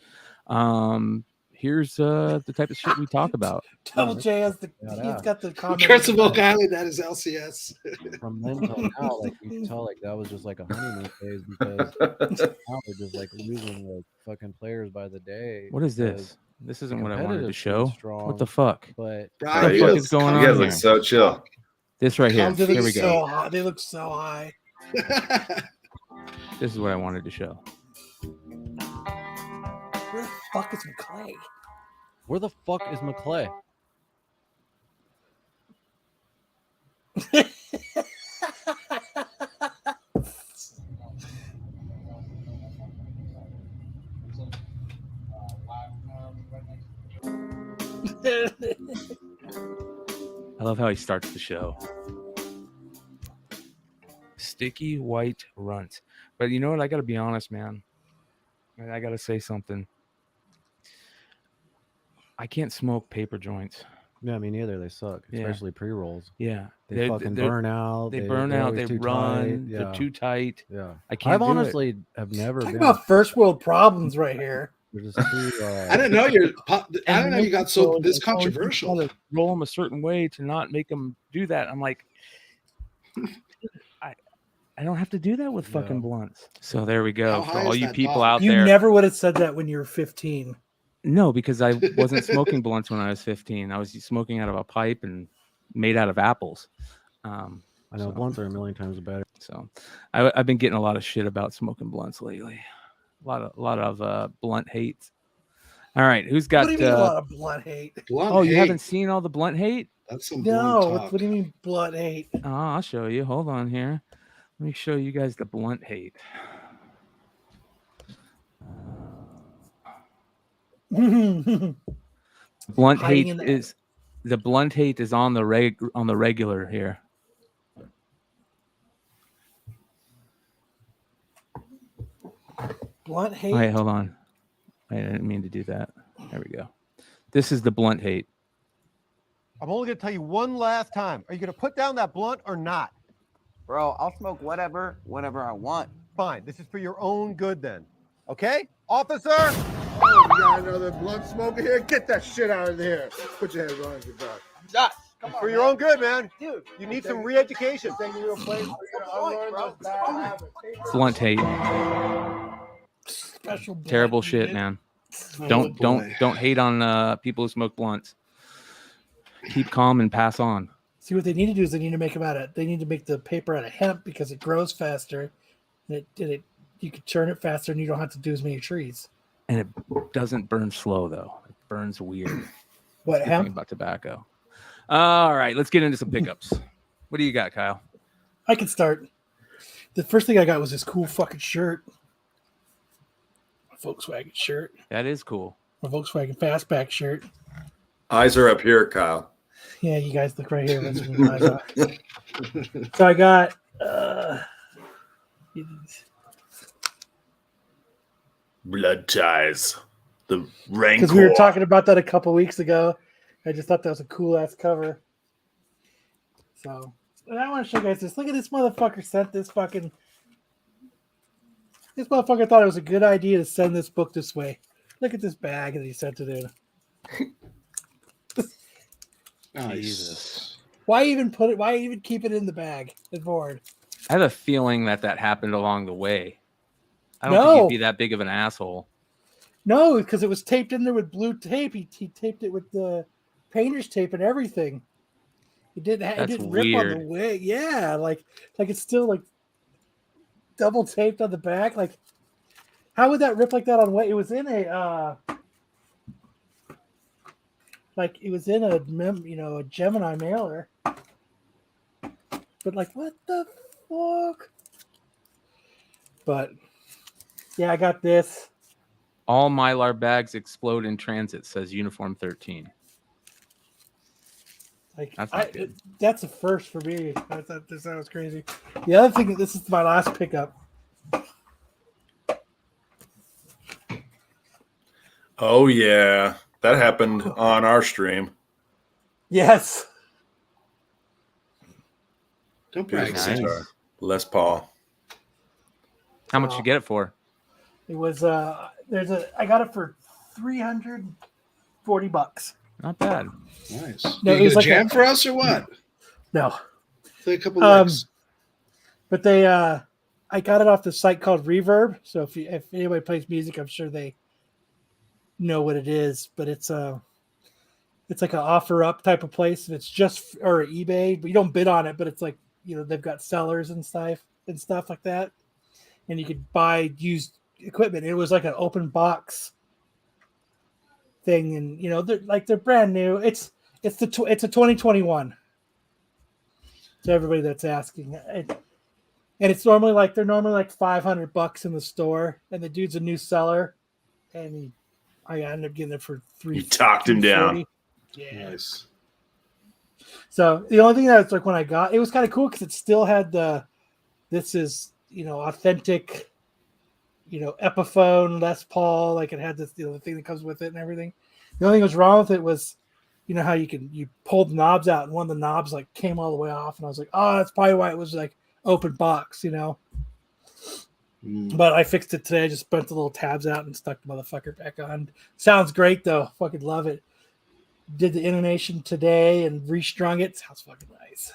here's the type of shit we talk about. Double J has he's got the comment. Curse of Oak Island, that is LCS. From then till now, like you can tell, like that was just like a honeymoon phase because now they're just like losing like fucking players by the day. What is this? This isn't what I wanted to competitive's show. strong, What the fuck? But what the fuck is going on You guys here? look so chill. This right here. They Here look we so go. high. They look so high. This is what I wanted to show. Where the fuck is McClay? where the fuck is McClay? I love how he starts the show. Sticky white runt. But you know what? I got to be honest, man. I got to say something. I can't smoke paper joints. Yeah, me neither. They suck, Yeah. especially pre-rolls. Yeah. They fucking burn out. They burn out. They too run. tight. They're too tight. Yeah. I can't. I've honestly have never Talk been. about first world problems right here. They're just too, I didn't know I didn't know you got so this controversial. To roll them a certain way to not make them do that. I'm like, I don't have to do that with fucking blunts. So there we go. For all you people out You there. never would have said that when you were 15. No, because I wasn't smoking blunts when I was 15. I was smoking out of a pipe and made out of apples. I know blunts are a million times better. So I've been getting a lot of shit about smoking blunts lately. A lot of blunt hate. All right, who's got? What do you mean a lot of blunt hate? You haven't seen all the blunt hate? That's some No. What do you mean blunt hate? Oh, I'll show you. Hold on here. Let me show you guys the blunt hate. Blunt hate is the blunt hate is on the regular here. Blunt hate. Wait, hold on. I didn't mean to do that. There we go. This is the blunt hate. I'm only going to tell you one last time. Are you going to put down that blunt or not? Bro, I'll smoke whatever, whenever I want. Fine. This is for your own good then. Okay? Officer? Oh, we got another blunt smoker here. Get that shit out of here. Put your hands on your back. Josh, It's for your own good, man. Dude, you need some re-education. Blunt hate. Special blunt Terrible shit, hate. man. Oh, Don't boy. hate on people who smoke blunts. Keep calm and pass on. See, what they need to do is they need to make the paper out of hemp because it grows faster. And you can turn it faster and you don't have to do as many trees. And it doesn't burn slow though. It burns weird. What, Good hemp? thing about tobacco. All right, let's get into some pickups. What do you got, Kyle? I can start. The first thing I got was this cool fucking shirt. My Volkswagen shirt. That is cool. My Volkswagen Fastback shirt. Eyes are up here, Kyle. Yeah, you guys look right here. That's what my eyes are. So I got Blood ties. The rancor. because we were talking about that a couple weeks ago. I just thought that was a cool ass cover. So and I want to show you guys this. Look at this motherfucker sent this fucking. This motherfucker thought it was a good idea to send this book this way. Look at this bag that he sent it in. Jesus. Why even put it? Why even keep it in the bag? It's bored. I have a feeling that happened along the way. I don't No. think he'd be that big of an asshole. No, because it was taped in there with blue tape. He taped it with the painter's tape and everything. It didn't. It That's didn't rip on weird. the way. Yeah, like it's still like double taped on the back. Like, how would that rip like that on way? It was in a like it was in a a Gemini mailer. But like, what the fuck? But yeah, I got this. All Mylar bags explode in transit, says Uniform 13. Like That's not good. that's a first for me. I thought this sounds crazy. The other thing, this is my last pickup. Oh yeah, that happened on our stream. Yes. Don't Beautiful Nice. guitar. Les Paul. How much you get it for? It was I got it for $300 $40. Not bad. Nice. No, You get a jam for us or what? No. Play a couple licks. But they I got it off the site called Reverb. So if anybody plays music, I'm sure they know what it is. But it's like an offer up type of place. And it's just or eBay, but you don't bid on it. But it's like they've got sellers and stuff like that, and you could buy used equipment. It was like an open box thing, and they're brand new. It's a 2021. To everybody that's asking. And it's normally like $500 in the store, and the dude's a new seller, and I ended up getting it for $340. You talked him down. Yeah. Nice. So the only thing that was like when I got it was kind of cool because it still had this is authentic, Epiphone Les Paul, like it had this the thing that comes with it and everything. The only thing that was wrong with it was how you pulled the knobs out and one of the knobs like came all the way off, and I was like, oh, that's probably why it was like open box, But I fixed it today. I just bent the little tabs out and stuck the motherfucker back on. Sounds great though. Fucking love it. Did the intonation today and restrung it. Sounds fucking nice.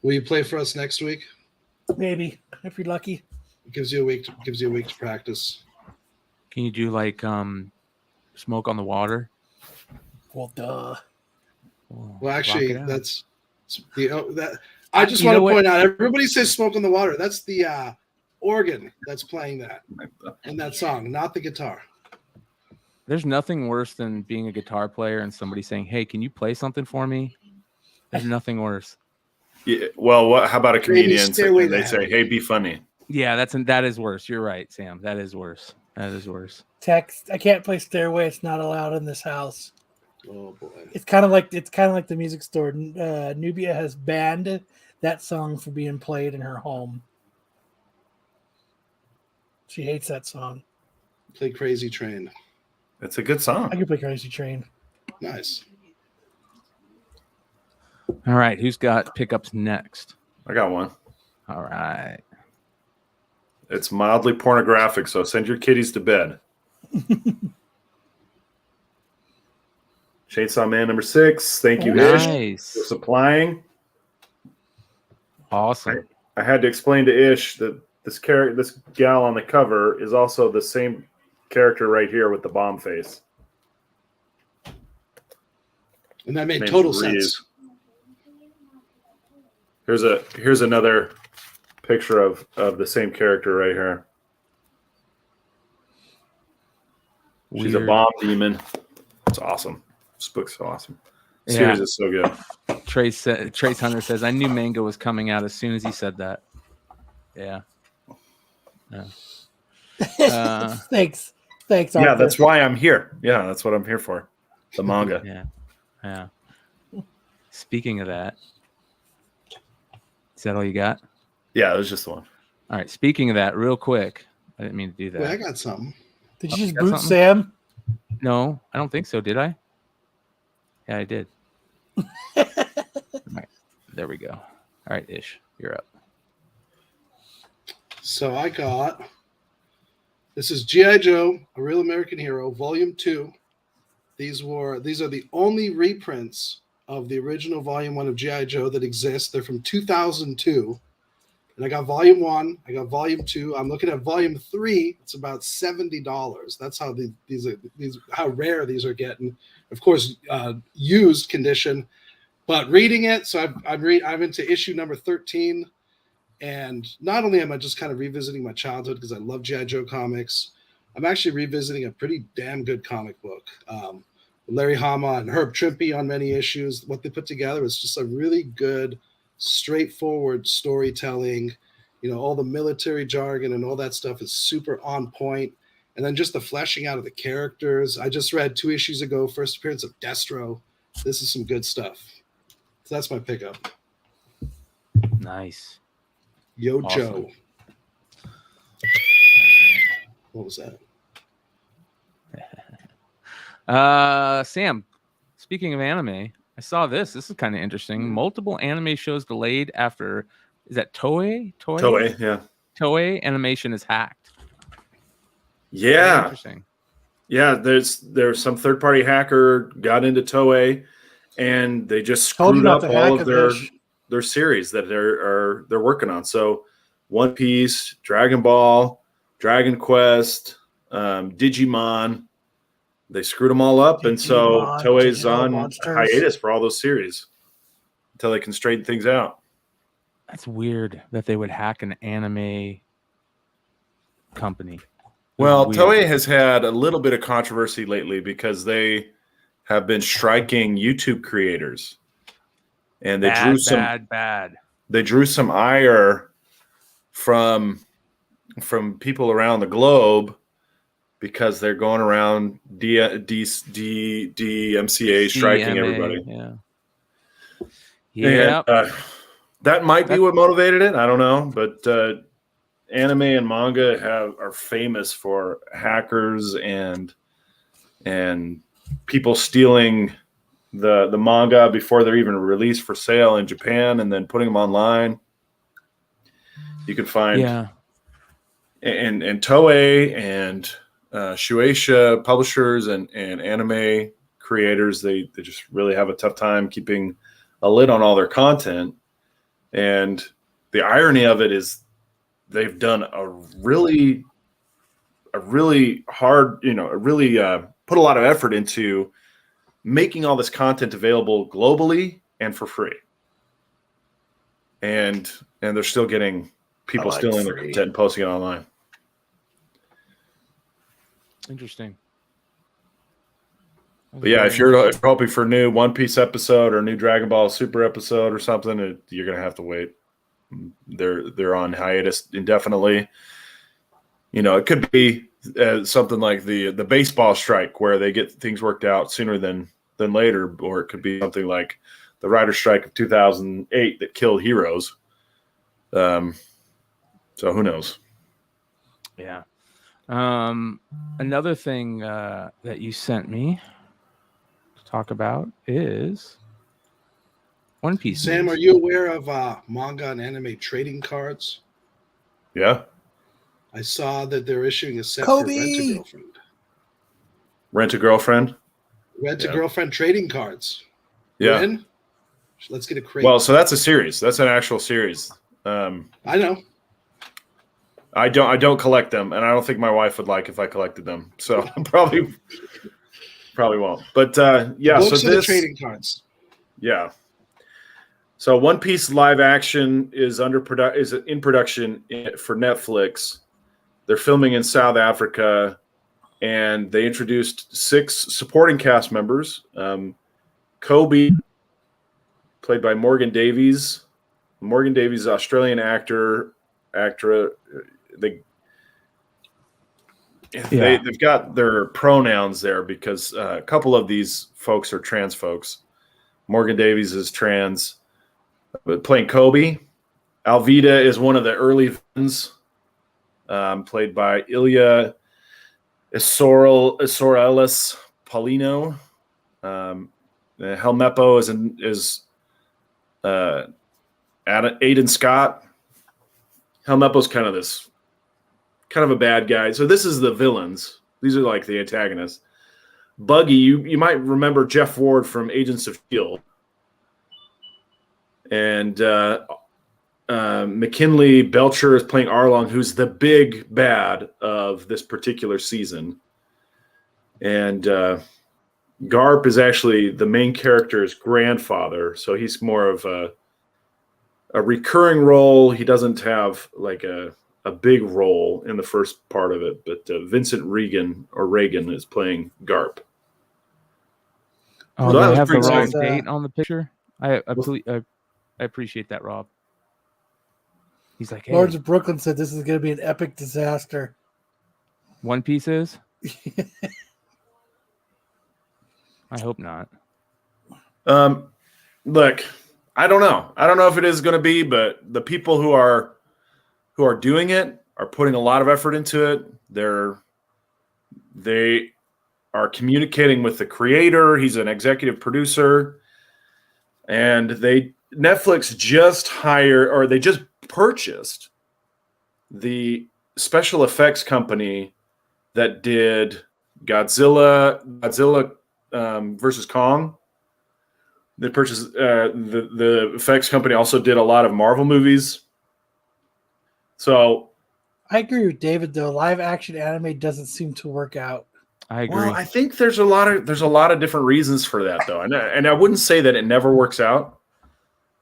Will you play for us next week? Maybe if you're lucky. It gives you a week to practice. Can you do like Smoke on the Water? Well, duh. Well, actually, that's that. I just want to point out. Everybody says "Smoke on the Water." That's the organ that's playing that in that song, not the guitar. There's nothing worse than being a guitar player and somebody saying, "Hey, can you play something for me?" There's nothing worse. Yeah. Well, how about a comedian? And they say, "Hey, be funny." Yeah, that is worse. You're right, Sam. That is worse. That is worse. Text. I can't play Stairway. It's not allowed in this house. Oh boy. It's kind of like the music store. Nubia has banned that song from being played in her home. She hates that song. Play Crazy Train. It's a good song. I can play Crazy Train. Nice. All right, who's got pickups next? I got one. All right. It's mildly pornographic, so send your kiddies to bed. Chainsaw Man number 6. Thank you, Ish, for supplying. Awesome. I had to explain to Ish that this gal on the cover is also the same character right here with the bomb face. And that made total sense. Here's another picture of the same character right here. She's a bomb demon. It's awesome. This book's so awesome. The series is so good. Trace Hunter says, I knew Mango was coming out as soon as he said that. Yeah. Thanks. Yeah, that's why I'm here. Yeah, that's what I'm here for. The manga. Yeah. Speaking of that, is that all you got? Yeah, it was just the one. All right. Speaking of that, real quick, I didn't mean to do that. Wait, I got something. Did you just boot Sam? No, I don't think so. Did I? Yeah, I did. All right. There we go. All right, Ish, you're up. So I got, this is G.I. Joe, A Real American Hero, Volume 2. These are the only reprints of the original Volume 1 of G.I. Joe that exist. They're from 2002. And I got Volume 1. I got Volume 2. I'm looking at Volume 3. It's about $70. That's how how rare these are getting. Of course, used condition. But reading it, so I'm into issue number 13. And not only am I just kind of revisiting my childhood because I love G.I. Joe comics, I'm actually revisiting a pretty damn good comic book. Larry Hama and Herb Trimpe on many issues. What they put together is just a really good, straightforward storytelling. All the military jargon and all that stuff is super on point. And then just the fleshing out of the characters. I just read 2 issues ago, first appearance of Destro. This is some good stuff. So that's my pickup. Nice. Yo, Awesome. Joe. What was that? Sam, speaking of anime, I saw this. This is kind of interesting. Multiple anime shows delayed after, is that Toei? Toei, yeah. Toei Animation is hacked. Yeah. Interesting. Yeah, there's some third-party hacker got into Toei, and they just screwed up all of their series that they're working on. So, One Piece, Dragon Ball, Dragon Quest, Digimon, they screwed them all up, and so Toei's on hiatus for all those series until they can straighten things out. That's weird that they would hack an anime company. Well, Toei has had a little bit of controversy lately because they have been striking YouTube creators, and they drew some ire from people around the globe because they're going around DMCA striking everybody. Yeah. And, that might be what motivated it. I don't know, but anime and manga are famous for hackers and people stealing the manga before they're even released for sale in Japan and then putting them online. You can find and Toei and Shueisha publishers and anime creators, they just really have a tough time keeping a lid on all their content. And the irony of it is they've done a really hard, put a lot of effort into making all this content available globally and for free. And they're still getting people stealing their content and posting it online. Interesting. But yeah, if you're hoping for a new One Piece episode or a new Dragon Ball Super episode or something, you're gonna have to wait. They're on hiatus indefinitely. It could be something like the baseball strike where they get things worked out sooner than later, or it could be something like the writer's strike of 2008 that killed heroes. So who knows? Yeah. Another thing that you sent me to talk about is One Piece. Sam, are you aware of manga and anime trading cards? Yeah. I saw that they're issuing a set for Rent-A-Girlfriend. Rent-A-Girlfriend? Rent-A-Girlfriend trading cards. Yeah. When? Let's get a crate. Well, so that's a series. That's an actual series. I know. I don't collect them, and I don't think my wife would like if I collected them. So probably won't. But yeah, Books so and the this trading cards. Yeah. So One Piece live action is in production for Netflix. They're filming in South Africa, and they introduced 6 supporting cast members. Kobe, played by Morgan Davies. Morgan Davies, Australian actor. They've got their pronouns there because a couple of these folks are trans folks. Morgan Davies is trans, but playing Kobe. Alvida is one of the early villains, played by Ilya Isorelis Paulino. Helmeppo is Aiden Scott. Helmeppo's kind of a bad guy. So this is the villains. These are like the antagonists. Buggy, you might remember Jeff Ward from Agents of S.H.I.E.L.D. And McKinley Belcher is playing Arlong, who's the big bad of this particular season. And Garp is actually the main character's grandfather, so he's more of a recurring role. He doesn't have like a big role in the first part of it, but Vincent Regan is playing Garp. Oh, so they have the wrong date on the picture. I appreciate that, Rob. He's like, hey. Lords of Brooklyn said this is going to be an epic disaster. One Piece is? I hope not. Look, I don't know. I don't know if it is going to be, but the people who are doing it are putting a lot of effort into it. They are communicating with the creator. He's an executive producer, and Netflix just purchased the special effects company that did Godzilla versus Kong. They purchased the effects company also did a lot of Marvel movies. So I agree with David though. Live action anime doesn't seem to work out. I agree. Well, I think there's a lot of different reasons for that though, and I wouldn't say that it never works out,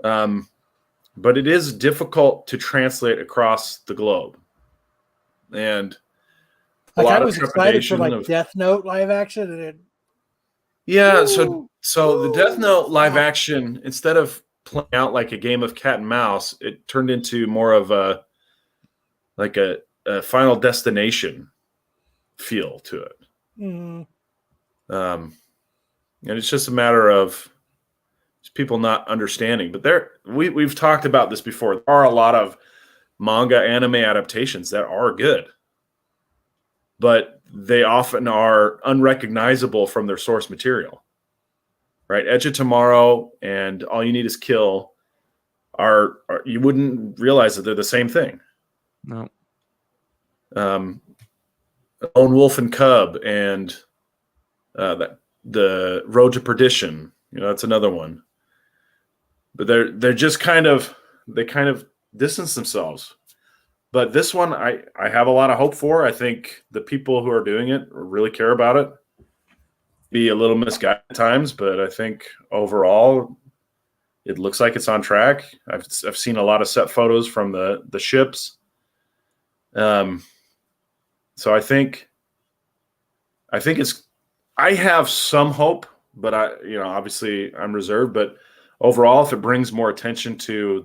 but it is difficult to translate across the globe, and like I was excited for like Death Note live action, and so the Death Note live action, instead of playing out like a game of cat and mouse, it turned into more of a Final Destination feel to it. Mm. And it's just a matter of people not understanding. But we've talked about this before. There are a lot of manga anime adaptations that are good, but they often are unrecognizable from their source material. Right? Edge of Tomorrow and All You Need Is Kill are you wouldn't realize that they're the same thing. No. Lone Wolf and Cub and the Road to Perdition, that's another one. But they're just kind of distance themselves. But this one I have a lot of hope for. I think the people who are doing it really care about it. Be a little misguided at times, but I think overall it looks like it's on track. I've seen a lot of set photos from the ships. So I think I have some hope, but obviously I'm reserved, but overall, if it brings more attention to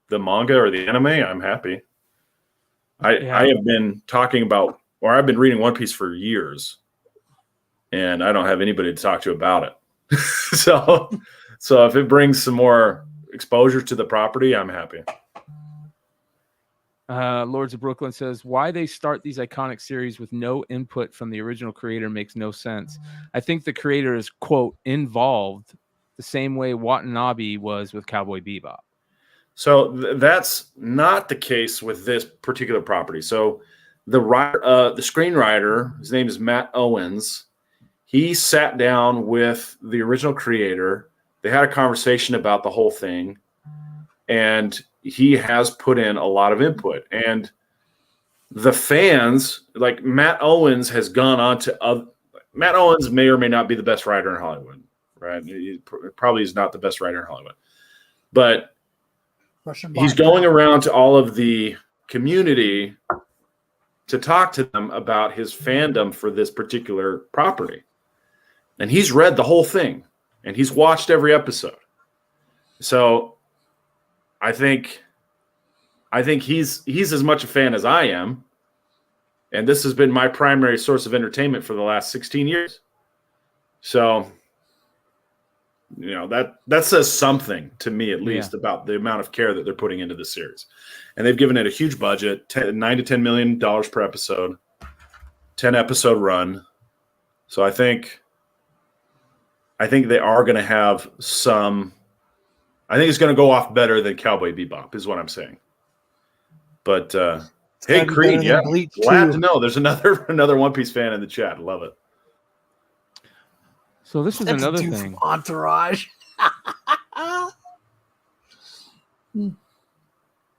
the manga or the anime, I'm happy. I have been talking about, or I've been reading One Piece for years, and I don't have anybody to talk to about it. so if it brings some more exposure to the property, I'm happy. Lords of Brooklyn says, why they start these iconic series with no input from the original creator makes no sense. I think the creator is, quote, involved the same way Watanabe was with Cowboy Bebop. So that's not the case with this particular property. So the screenwriter, his name is Matt Owens. He sat down with the original creator. They had a conversation about the whole thing, and he has put in a lot of input. And the fans, like Matt Owens, has gone on to Matt Owens may or may not be the best writer in Hollywood, right? He probably is not the best writer in Hollywood, but he's going around to all of the community to talk to them about his fandom for this particular property. And he's read the whole thing and he's watched every episode. So I think he's as much a fan as I am. And this has been my primary source of entertainment for the last 16 years. So, that says something to me, at least, about the amount of care that they're putting into this series. And they've given it a huge budget, $9 to $10 million per episode, 10-episode run. So I think they are going to have some. I think it's going to go off better than Cowboy Bebop, is what I'm saying. But hey, Creed, glad to know there's another One Piece fan in the chat. Love it. So this is another thing. Entourage.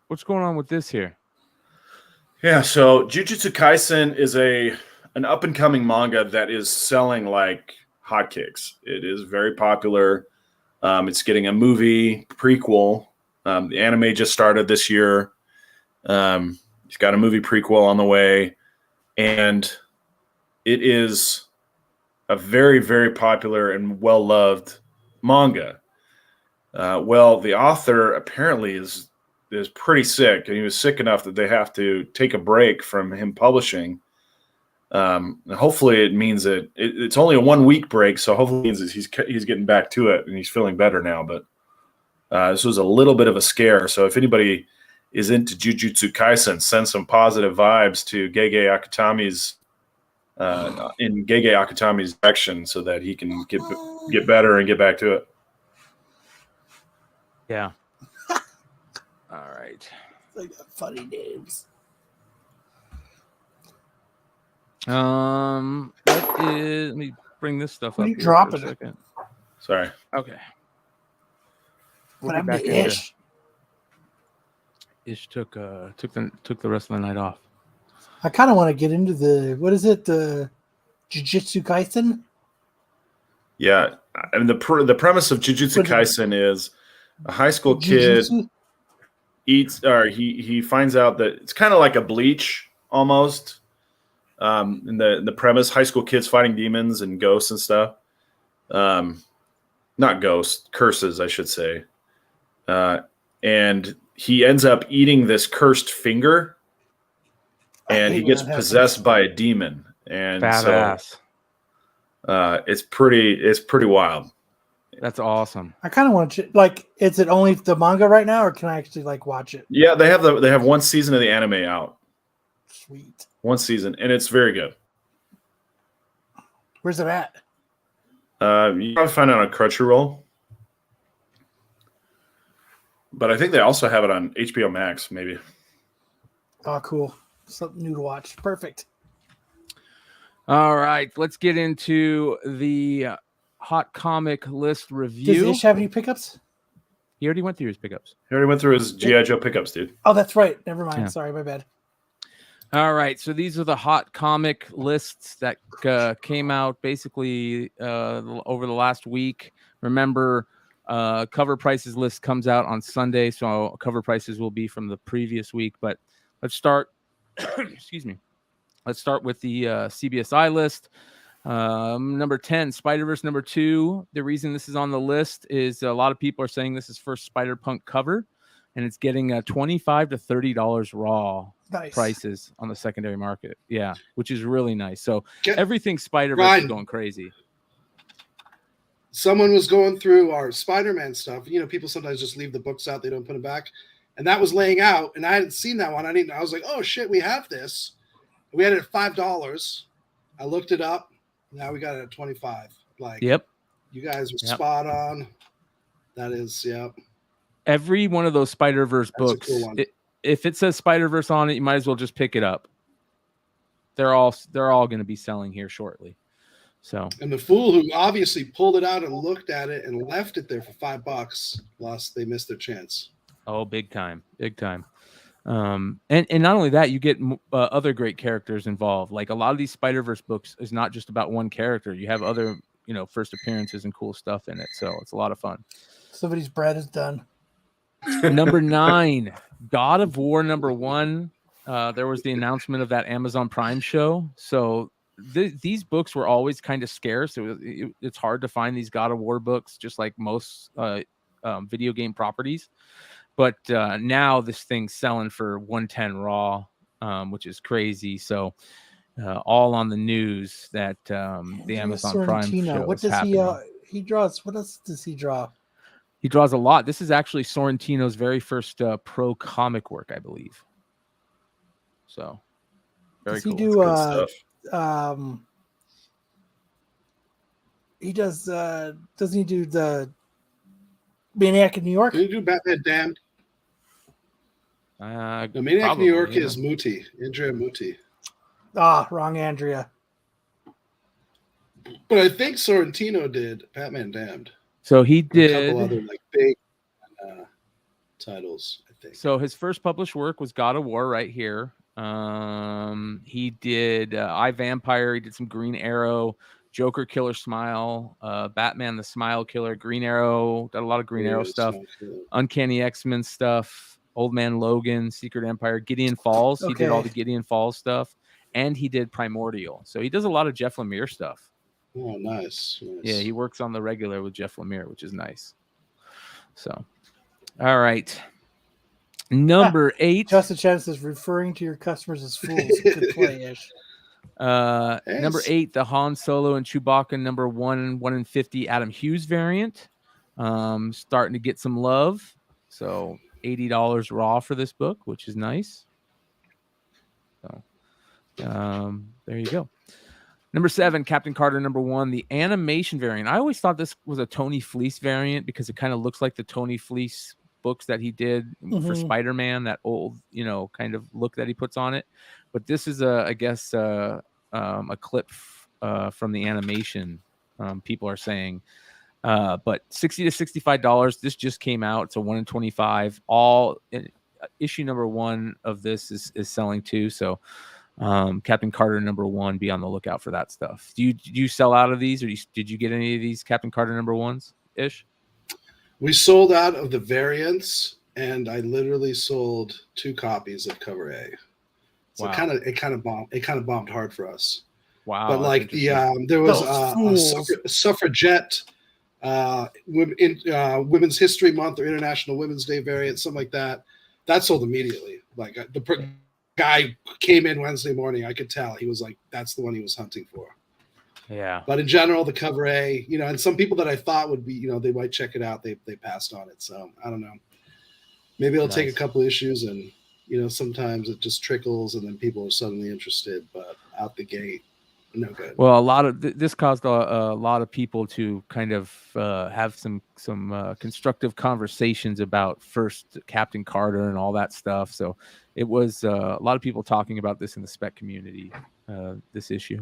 What's going on with this here? Yeah, so Jujutsu Kaisen is an up and coming manga that is selling like hotcakes. It is very popular. It's getting a movie prequel. The anime just started this year. It's got a movie prequel on the way, and it is a very, very popular and well-loved manga. The author apparently is pretty sick, and he was sick enough that they have to take a break from him publishing. Hopefully it means that it's only a 1 week break, so hopefully it means that he's getting back to it and he's feeling better now. But this was a little bit of a scare. So if anybody is into Jujutsu Kaisen, send some positive vibes to Gege Akutami's in Gege Akutami's direction so that he can get better and get back to it. Yeah. All right. Like funny names. Let me bring this stuff What up are you here dropping for a it? second. Sorry. Okay. What We'll get happened back to into Ish? Ish took the rest of the night off. I kind of want to get into the the Jujutsu Kaisen. Yeah, I mean the premise of Jujutsu Kaisen is a high school kid Jujutsu? he finds out that it's kind of like a Bleach almost. In the premise, high school kids fighting demons and ghosts and stuff. Not ghosts, curses, I should say. And he ends up eating this cursed finger, and he gets possessed by a demon. And Badass. so it's pretty wild. That's awesome. I kind of want to is it only the manga right now, or can I actually watch it? Yeah, they have one season of the anime out. Sweet. One season, and it's very good. Where's it at? You probably find it on Crunchyroll, but I think they also have it on HBO Max, maybe. Oh, cool. Something new to watch. Perfect. All right, let's get into the hot comic list review. Does Ish have any pickups? He already went through his pickups. He already went through his G.I. Joe pickups, dude. Oh, that's right. Never mind. Yeah. Sorry, my bad. All right, so these are the hot comic lists that came out basically over the last week. Remember, cover prices list comes out on Sunday, so cover prices will be from the previous week. But let's start. Excuse me. Let's start with the CBSI list. Number 10, Spider-Verse number 2. The reason this is on the list is a lot of people are saying this is first Spider-Punk cover, and it's getting $25 to $30 raw prices on the secondary market. Yeah, which is really nice. So everything Spider-Verse is going crazy. Someone was going through our Spider-Man stuff. You know, people sometimes just leave the books out; they don't put them back. And that was laying out, and I hadn't seen that one. I was like, "Oh shit, we have this." We had it at $5. I looked it up. Now we got it at $25. Yep. You guys were spot on. That is, yep. Every one of those Spider-Verse books, cool if it says Spider-Verse on it, you might as well just pick it up. They're all going to be selling here shortly. So, and the fool who obviously pulled it out and looked at it and left it there for $5 they missed their chance. Oh, big time. And not only that, you get other great characters involved. Like a lot of these Spider-Verse books is not just about one character. You have other, first appearances and cool stuff in it. So it's a lot of fun. Somebody's bread is done. Number 9, God of War number 1. There was the announcement of that Amazon Prime show. So these books were always kind of scarce. It's hard to find these God of War books, just like most video game properties. But now this thing's selling for $110 raw, which is crazy. So all on the news that the Amazon Prime show what does he draws? What else does he draw? He draws a lot. This is actually Sorrentino's very first pro comic work, I believe. So very cool. He do he does doesn't he do the Maniac in New York? Did he do Batman Damned? The Maniac probably, in New York is Muti, Andrea Muti. Ah, wrong Andrea. But I think Sorrentino did Batman Damned. So he A did couple other big titles, I think. So his first published work was God of War right here. He did I, Vampire. He did some Green Arrow, Joker, Killer Smile, Batman, the Smile Killer, Green Arrow. Did a lot of Green Arrow stuff. Uncanny X-Men stuff. Old Man Logan, Secret Empire, Gideon Falls. He did all the Gideon Falls stuff, and he did Primordial. So he does a lot of Jeff Lemire stuff. Oh, nice. Yeah, he works on the regular with Jeff Lemire, which is nice. So, all right. Number 8. Justin Chance is referring to your customers as fools. Good play, Ish. Number 8, the Han Solo and Chewbacca number 1 in 50 Adam Hughes variant. Starting to get some love. So $80 raw for this book, which is nice. So there you go. Number 7, Captain Carter number 1, the animation variant. I always thought this was a Tony Fleece variant because it kind of looks like the Tony Fleece books that he did for Spider-Man, that old, kind of look that he puts on it. But this is I guess a clip from the animation. People are saying, but $60 to $65. This just came out. It's a 1 in 25. Issue number 1 of this is selling too. So Captain Carter number 1, be on the lookout for that stuff. Do you sell out of these, or did you get any of these Captain Carter number 1s ish? We sold out of the variants, and I literally sold 2 copies of cover A. So Wow. it kind of bombed hard for us. Wow. But like there was a suffragette Women's History Month or International Women's Day variant, something like that. That sold immediately. Like the guy came in Wednesday morning, I could tell he was like, that's the one he was hunting for. Yeah. But in general, the cover A, and some people that I thought would be, they might check it out. They passed on it. So I don't know. Maybe it'll take a couple issues, and sometimes it just trickles, and then people are suddenly interested. But out the gate, no good. Well, a lot of this caused a lot of people to kind of have some constructive conversations about first Captain Carter and all that stuff. So it was a lot of people talking about this in the spec community. This issue.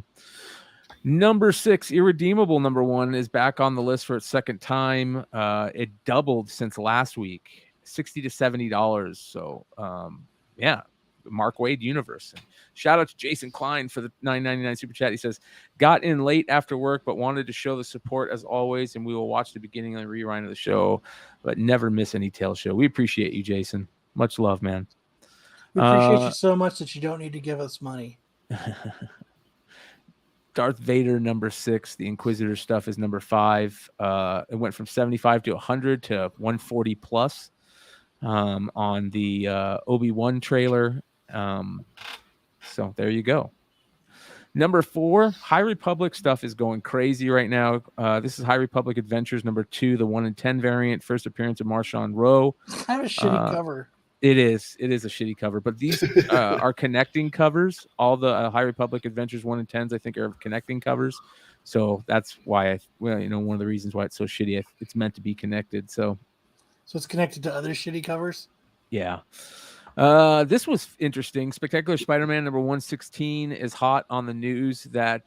Number 6, Irredeemable number 1 is back on the list for its second time. It doubled since last week, $60 to $70. So yeah. Mark Wade universe. And shout out to Jason Klein for the $9.99 super chat. He says, got in late after work, but wanted to show the support as always, and we will watch the beginning and the rerun of the show, but never miss any Tales show. We appreciate you, Jason. Much love, man. We appreciate you so much that you don't need to give us money. Darth Vader number 6, the Inquisitor stuff is number 5. It went from 75 to 100 to 140 plus on the Obi-Wan trailer. So there you go. Number 4, High Republic stuff is going crazy right now. This is High Republic Adventures number 2, the 1 in 10 variant, first appearance of Marshawn Rowe. Kind of a shitty cover. It is a shitty cover, but these are connecting covers. All the High Republic Adventures 1 in 10s, I think, are connecting covers. So that's why one of the reasons why it's so shitty. It's meant to be connected. So it's connected to other shitty covers. Yeah. This was interesting. Spectacular Spider-Man number 116 is hot on the news that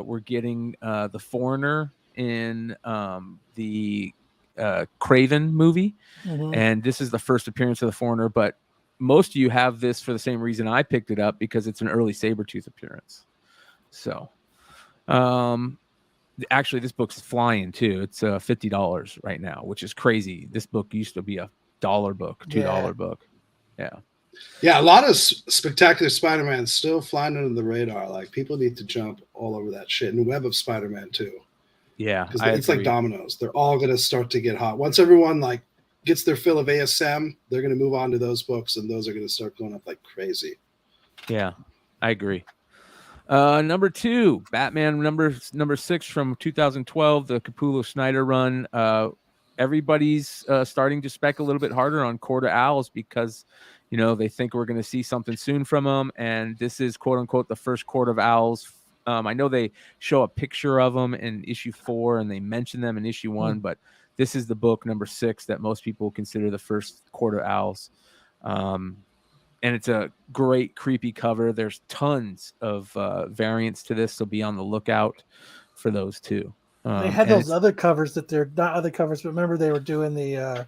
we're getting the Foreigner in the Craven movie. Mm-hmm. And this is the first appearance of the Foreigner, but most of you have this for the same reason I picked it up, because it's an early Sabretooth appearance. So actually this book's flying too. It's $50 right now, which is crazy. This book used to be $1 book, $2 book. Yeah, a lot of Spectacular Spider-Man still flying under the radar. Like, people need to jump all over that shit. And Web of Spider-Man too. Yeah, because it's like dominoes. They're all going to start to get hot once everyone gets their fill of ASM. They're going to move on to those books, and those are going to start going up like crazy. Yeah, I agree. Number 2, Batman number 6 from 2012, the Capullo Snyder run. Everybody's starting to spec a little bit harder on Court of Owls because they think we're going to see something soon from them, and this is quote unquote the first Court of Owls. I know they show a picture of them in issue 4 and they mention them in issue 1, but this is the book number 6 that most people consider the first Court of Owls. And it's a great creepy cover. There's tons of variants to this, so be on the lookout for those too. They had those other covers that they're not other covers, but remember they were doing the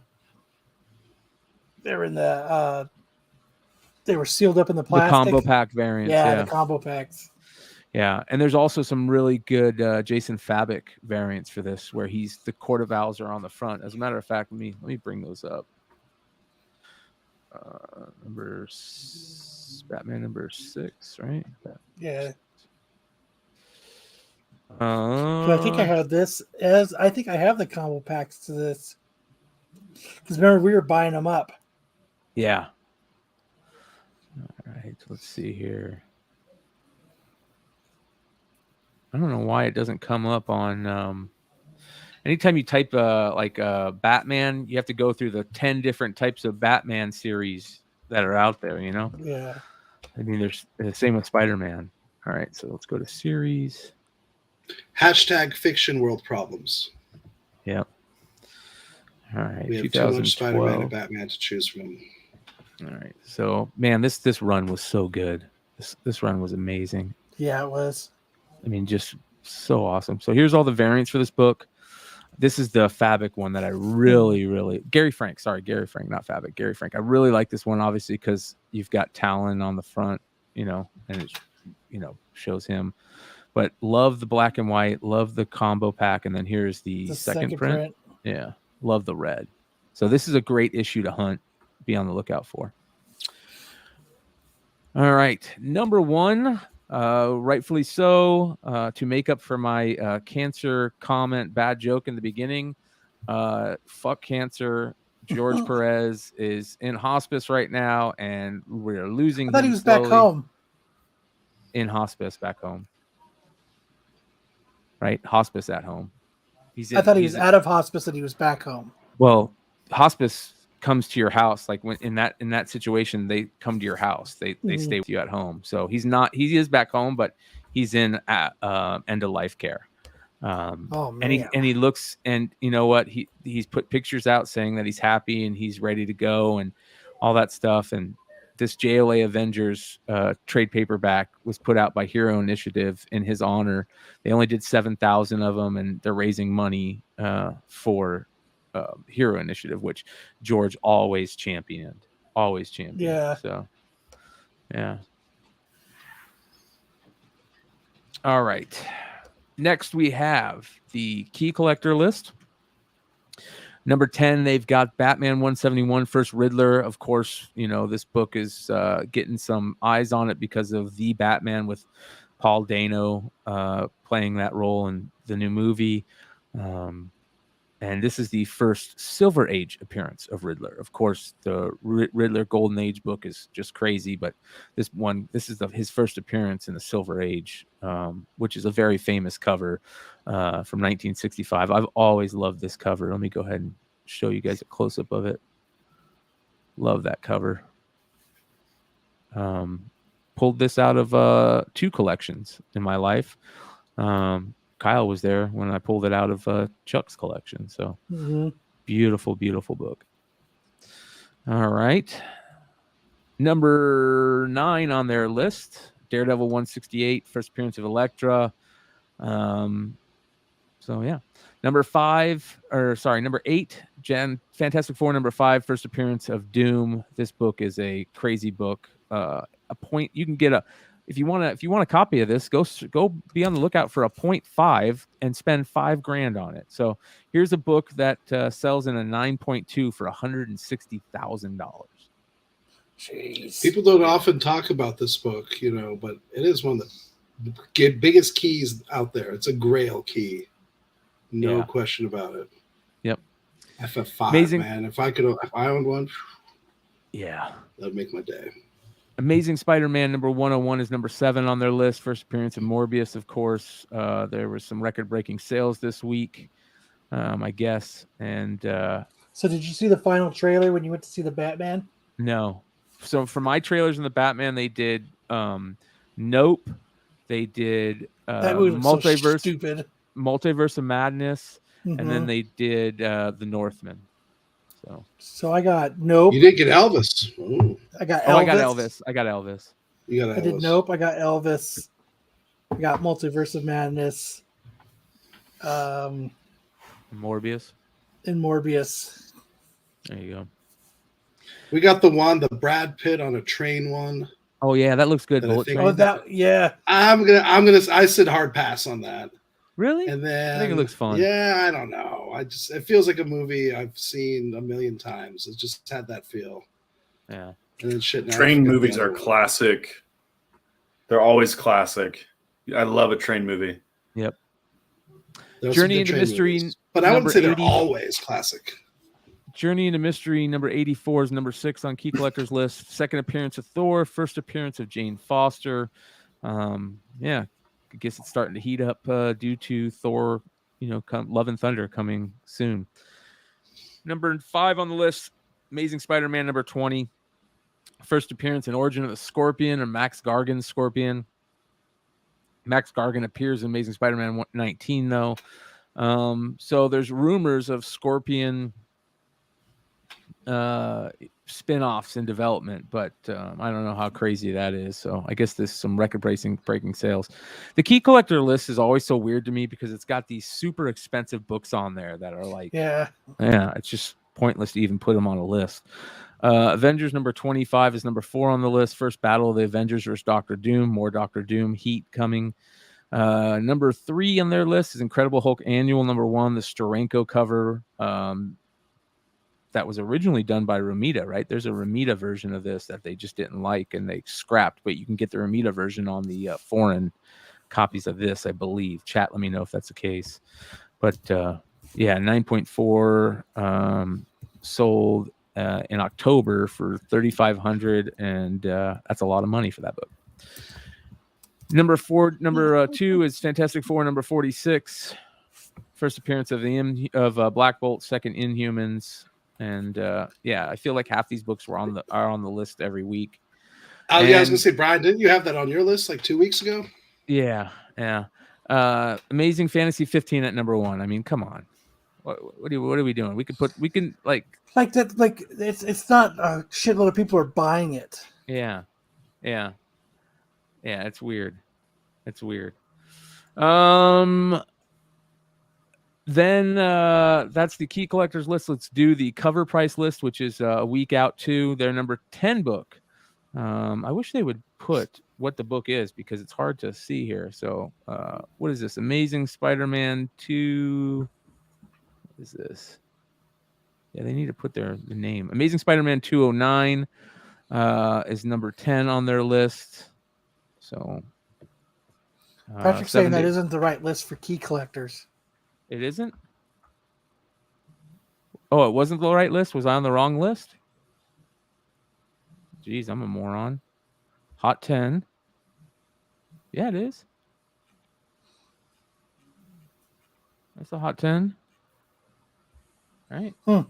they were sealed up in the plastic. The combo pack variants. Yeah, the combo packs. Yeah, and there's also some really good Jason Fabok variants for this, where the Court of Owls are on the front. As a matter of fact, let me bring those up. Batman number 6, right? Yeah. I think I had this I think I have the combo packs to this, because remember we were buying them up. Yeah. All right, let's see here. I don't know why it doesn't come up on. Anytime you type Batman, you have to go through the 10 different types of Batman series that are out there. Yeah. I mean, there's the same with Spider-Man. All right, so let's go to series. #fiction world problems. Yep. All right. We have too much Spider-Man and Batman to choose from. All right. So, man, this run was so good. This run was amazing. Yeah, it was. I mean, just so awesome. So here's all the variants for this book. This is the Fabric one that I really Gary Frank, not Fabric, Gary Frank. I really like this one, obviously, because you've got Talon on the front, and it, shows him. But love the black and white, love the combo pack, and then here's the second print. Yeah, love the red. So this is a great issue to hunt. Be on the lookout for. All right, number 1. Rightfully so, to make up for my cancer comment, bad joke in the beginning. Fuck cancer. George Perez is in hospice right now, and we're losing him. I thought he was back home. In hospice back home. Right? Hospice at home. I thought he was out of hospice and he was back home. Well, hospice comes to your house. Like when in that situation, they come to your house. They stay with you at home. So he is back home, but he's in end of life care. And he looks, and you know what, he's put pictures out saying that he's happy and he's ready to go and all that stuff. And this JLA Avengers trade paperback was put out by Hero Initiative in his honor. They only did 7,000 of them, and they're raising money for Hero Initiative, which George always championed. Yeah. So, yeah. All right. Next, we have the key collector list. Number 10, they've got Batman 171, First Riddler. Of course, this book is getting some eyes on it because of The Batman with Paul Dano playing that role in the new movie. And this is the first Silver Age appearance of Riddler. Of course, the Riddler Golden Age book is just crazy, but this is his first appearance in the Silver Age, which is a very famous cover from 1965. I've always loved this cover. Let me go ahead and show you guys a close-up of it. Love that cover. Pulled this out of 2 collections in my life. Kyle was there when I pulled it out of Chuck's collection. So beautiful, beautiful book. All right. Number 9 on their list, Daredevil 168, first appearance of Elektra. So yeah. Number 8, Fantastic Four, number 5, first appearance of Doom. This book is a crazy book. You can get if you want a copy of this, go be on the lookout for a 0.5 and spend $5,000 on it. So here's a book that sells in a 9.2 for $160,000. Jeez. People don't often talk about this book, but it is one of the biggest keys out there. It's a grail key. No question about it. Yep. FF5, Amazing. man. If I owned one, that'd make my day. Amazing Spider-Man number 101 is number 7 on their list. First appearance of Morbius, of course. There was some record-breaking sales this week, I guess. And so did you see the final trailer when you went to see the Batman? No. So for my trailers in the Batman, they did Nope. They did that movie was so stupid. Multiverse of Madness, and then they did The Northman. So I got Nope. You didn't get Elvis. Ooh. I got Elvis. I got Elvis. You got Elvis. I did Nope. I got Elvis. I got Multiverse of Madness. Morbius. And Morbius. There you go. We got the Brad Pitt on a train one. Oh yeah, that looks good. I said hard pass on that. Really? And then I think it looks fun. Yeah, I don't know. It feels like a movie I've seen a million times. It just had that feel. Yeah. And then shit. Train movies are classic. They're always classic. I love a train movie. Yep. Journey into Mystery, movies. But I wouldn't say they're always classic. Journey into Mystery number 84 is number 6 on Key Collector's list. Second appearance of Thor. First appearance of Jane Foster. I guess it's starting to heat up due to Thor, Love and Thunder coming soon. Number 5 on the list, Amazing Spider-Man number 20. First appearance and origin of the Scorpion, or Max Gargan's Scorpion. Max Gargan appears in Amazing Spider-Man 19, though. So there's rumors of Scorpion spin-offs in development, but I don't know how crazy that is. So I guess there's some breaking sales. The Key Collector list is always so weird to me because it's got these super expensive books on there that are like, yeah, it's just pointless to even put them on a list. Avengers number 25 is number 4 on the list. First Battle of the Avengers versus Doctor Doom. More Doctor Doom heat coming. Number 3 on their list is Incredible Hulk Annual number 1, the Steranko cover. That was originally done by Romita, right? There's a Romita version of this that they just didn't like and they scrapped, but you can get the Romita version on the foreign copies of this, I believe. Chat, let me know if that's the case. But yeah, 9.4 sold in October for $3,500, and that's a lot of money for that book. Number 2 is Fantastic Four number 46. First appearance of Black Bolt, second Inhumans. And yeah, I feel like half these books are on the list every week. I was gonna say, Brian, didn't you have that on your list like 2 weeks ago? Yeah. Amazing Fantasy 15 at number 1. I mean, come on, what are we doing? We can like that. Like it's not a shitload of people are buying it. Yeah. It's weird. Then that's the Key Collectors list. Let's do the cover price list, which is a week out too. Their number 10 book. I wish they would put what the book is because it's hard to see here. So what is this? Amazing Spider-Man 2. What is this? Yeah, they need to put the name. Amazing Spider-Man 209 is number 10 on their list. So Patrick's saying that isn't the right list for Key Collectors. It isn't? Oh, it wasn't the right list? Was I on the wrong list? Jeez, I'm a moron. Hot 10. Yeah, it is. That's the Hot 10. All right. I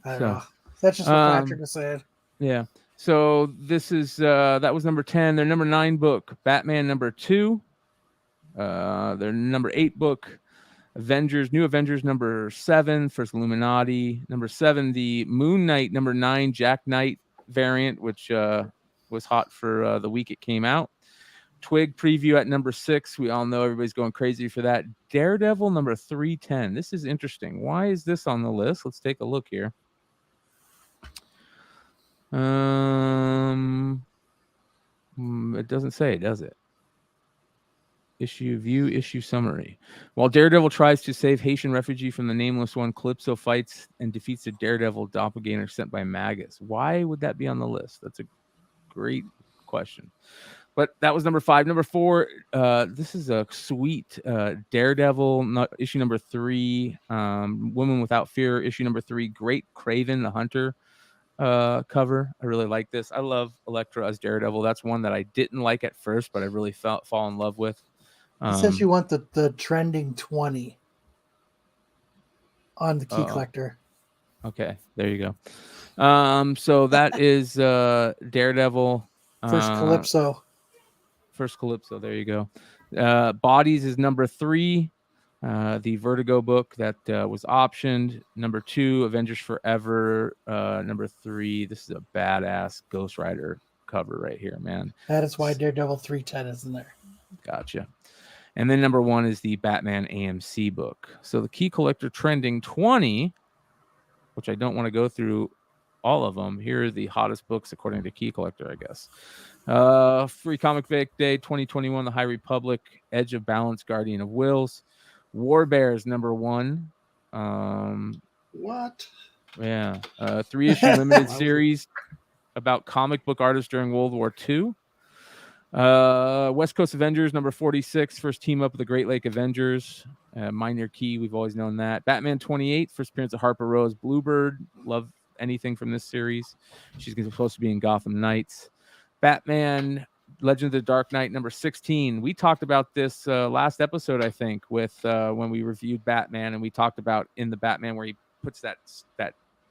don't know. That's just what Patrick was saying. Yeah. So this is that was number 10. Their number 9 book, Batman number 2. Their number 8 book, New Avengers number 7, First Illuminati. Number 7, the Moon Knight number 9 Jack Knight variant, which was hot for the week it came out. Twig preview at number 6. We all know everybody's going crazy for that. Daredevil number 310. This is interesting. Why is this on the list? Let's take a look here. It doesn't say, does it? Issue summary. While Daredevil tries to save Haitian refugee from the Nameless One, Calypso fights and defeats the Daredevil doppelganger sent by Magus. Why would that be on the list? That's a great question. But that was number 5. Number 4, this is a sweet Daredevil issue number 3, Woman Without Fear issue number 3, Great Craven the Hunter cover. I really like this. I love Elektra as Daredevil. That's one that I didn't like at first, but I really fall in love with. It says you want the trending 20 on the Key Collector. Okay, there you go. So that is Daredevil. First Calypso. There you go. Bodies is number 3. The Vertigo book that was optioned. Number 2, Avengers Forever. Number 3, this is a badass Ghost Rider cover right here, man. That is why Daredevil 310 is in there. Gotcha. And then number 1 is the Batman AMC book. So the Key Collector trending 20, which I don't want to go through all of them. Here are the hottest books according to Key Collector, I guess. Free Comic Book Day 2021, The High Republic, Edge of Balance, Guardian of Wills. War Bears number 1. What? Yeah. 3-issue limited series about comic book artists during World War II. West Coast Avengers number 46, first team up of the Great Lake Avengers. Minor Key, we've always known that. Batman 28, first appearance of Harper Rose Bluebird. Love anything from this series. She's supposed to be in Gotham Knights. Batman Legend of the Dark Knight number 16. We talked about this last episode, I think, with when we reviewed Batman, and we talked about in the Batman where he puts that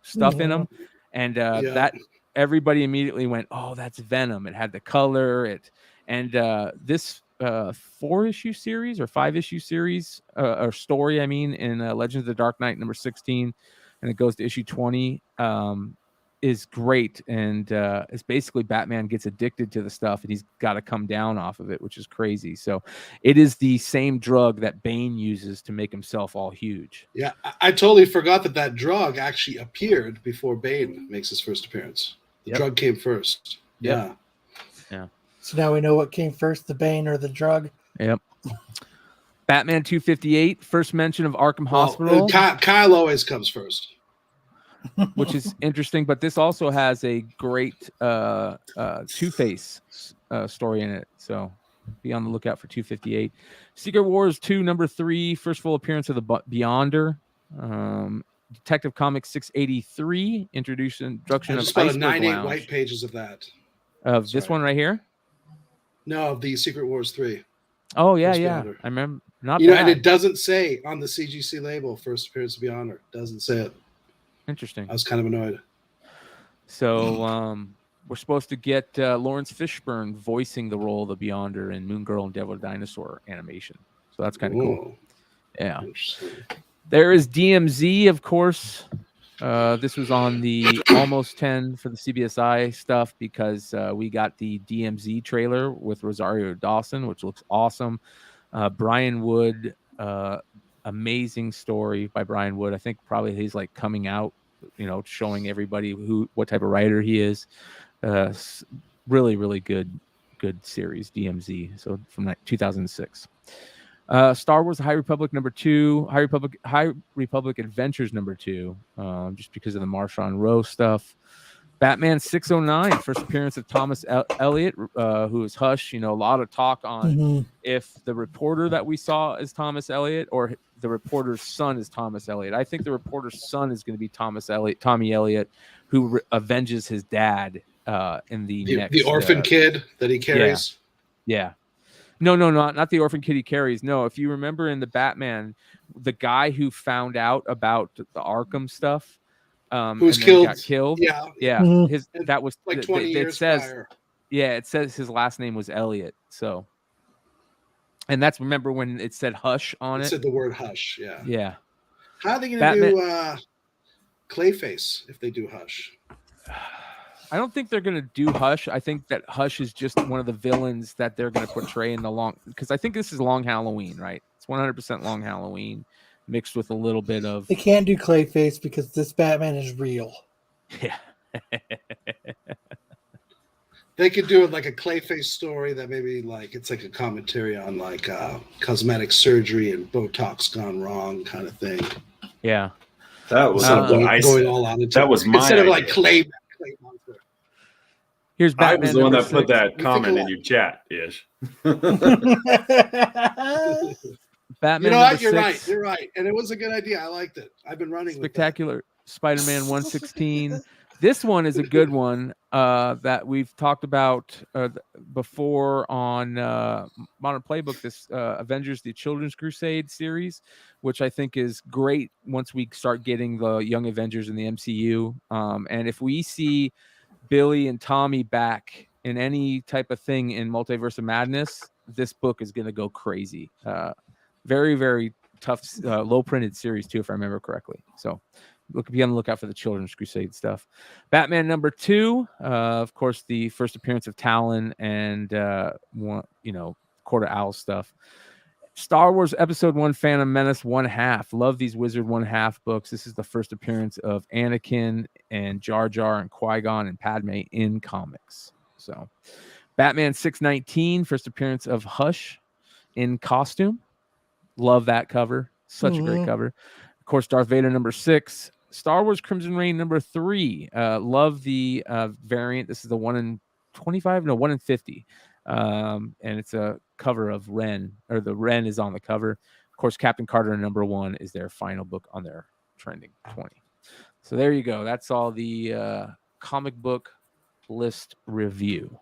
stuff in him, and that everybody immediately went, "Oh, that's Venom." It had the color. This 4-issue series or 5-issue series or story, I mean, in Legend of the Dark Knight number 16, and it goes to issue 20. is great, and it's basically Batman gets addicted to the stuff and he's got to come down off of it, which is crazy. So it is the same drug that Bane uses to make himself all huge. Yeah, I totally forgot that drug actually appeared before Bane makes his first appearance. The drug came first. Yep. Yeah. So now we know what came first, the Bane or the drug. Yep. Batman 258, first mention of Arkham Hospital. Kyle always comes first. Which is interesting, but this also has a great Two-Face story in it. So be on the lookout for 258. Secret Wars 2, number 3, first full appearance of the Beyonder. Detective Comics 683, introduction I of just about Iceberg 98 Lounge. white pages of that. Of this one right here? No, of the Secret Wars 3. Oh, yeah, First yeah. Beyonder. I remember. Not You know, bad. and it doesn't say on the CGC label first appearance of Beyonder. Doesn't say it. Interesting. I was kind of annoyed. So we're supposed to get Lawrence Fishburne voicing the role of the Beyonder in Moon Girl and Devil Dinosaur animation. So that's kind of cool. Yeah. There is DMZ, of course. This was on the almost 10 for the CBSI stuff because we got the DMZ trailer with Rosario Dawson, which looks awesome. Brian Wood, amazing story by Brian Wood. I think probably he's like coming out, showing everybody what type of writer he is. Really, really good series, DMZ. So from 2006. Star Wars: The High Republic #2, High Republic Adventures #2, just because of the Marshawn Rowe stuff. Batman 609, first appearance of Thomas Elliott, who is Hush. A lot of talk on if the reporter that we saw is Thomas Elliott or the reporter's son is Thomas Elliott. I think the reporter's son is going to be Tommy Elliott, who avenges his dad in the orphan kid that he carries. Yeah. No, not the orphan kid he carries. No, if you remember in the Batman, the guy who found out about the Arkham stuff, who was killed, got killed. Yeah. That was like 20 years prior. Yeah, it says his last name was Elliott. So, and that's remember when it said Hush on it. It said the word Hush. Yeah. Yeah. How are they going to do Clayface if they do Hush? I don't think they're going to do Hush. I think that Hush is just one of the villains that they're going to portray in the because I think this is Long Halloween, right? It's 100% Long Halloween mixed with a little bit of. They can't do Clayface because this Batman is real. Yeah. They could do it like a Clayface story that maybe like it's like a commentary on like cosmetic surgery and Botox gone wrong kind of thing. Yeah. That was going all out into that was my instead of idea. like Clay monster. Here's Batman. I was the one that #6. put that comment in your chat, Ish. Batman. You know what? You're #6. right. You're right. And it was a good idea. I liked it. I've been running Spectacular Spider-Man 116. This one is a good one that we've talked about before on Modern Playbook, this Avengers, the Children's Crusade series, which I think is great once we start getting the Young Avengers in the MCU. And if we see Billy and Tommy back in any type of thing in Multiverse of Madness, this book is going to go crazy. Very, very tough, low printed series too, if I remember correctly. So be on the lookout for the Children's Crusade stuff. Batman #2, of course, the first appearance of Talon and Court of Owls stuff. Star Wars Episode 1 Phantom Menace 1/2. Love these Wizard 1/2 books. This is the first appearance of Anakin and Jar Jar and Qui-Gon and Padme in comics. So Batman 619, first appearance of Hush in costume. Love that cover. Such a great cover. Of course, Darth Vader #6. Star Wars Crimson Reign #3. Love the variant. This is the 1 in 25, no 1 in 50. And it's a cover of Ren, or the Ren is on the cover. Of course, Captain Carter #1 is their final book on their trending 20. So there you go. That's all the comic book list review.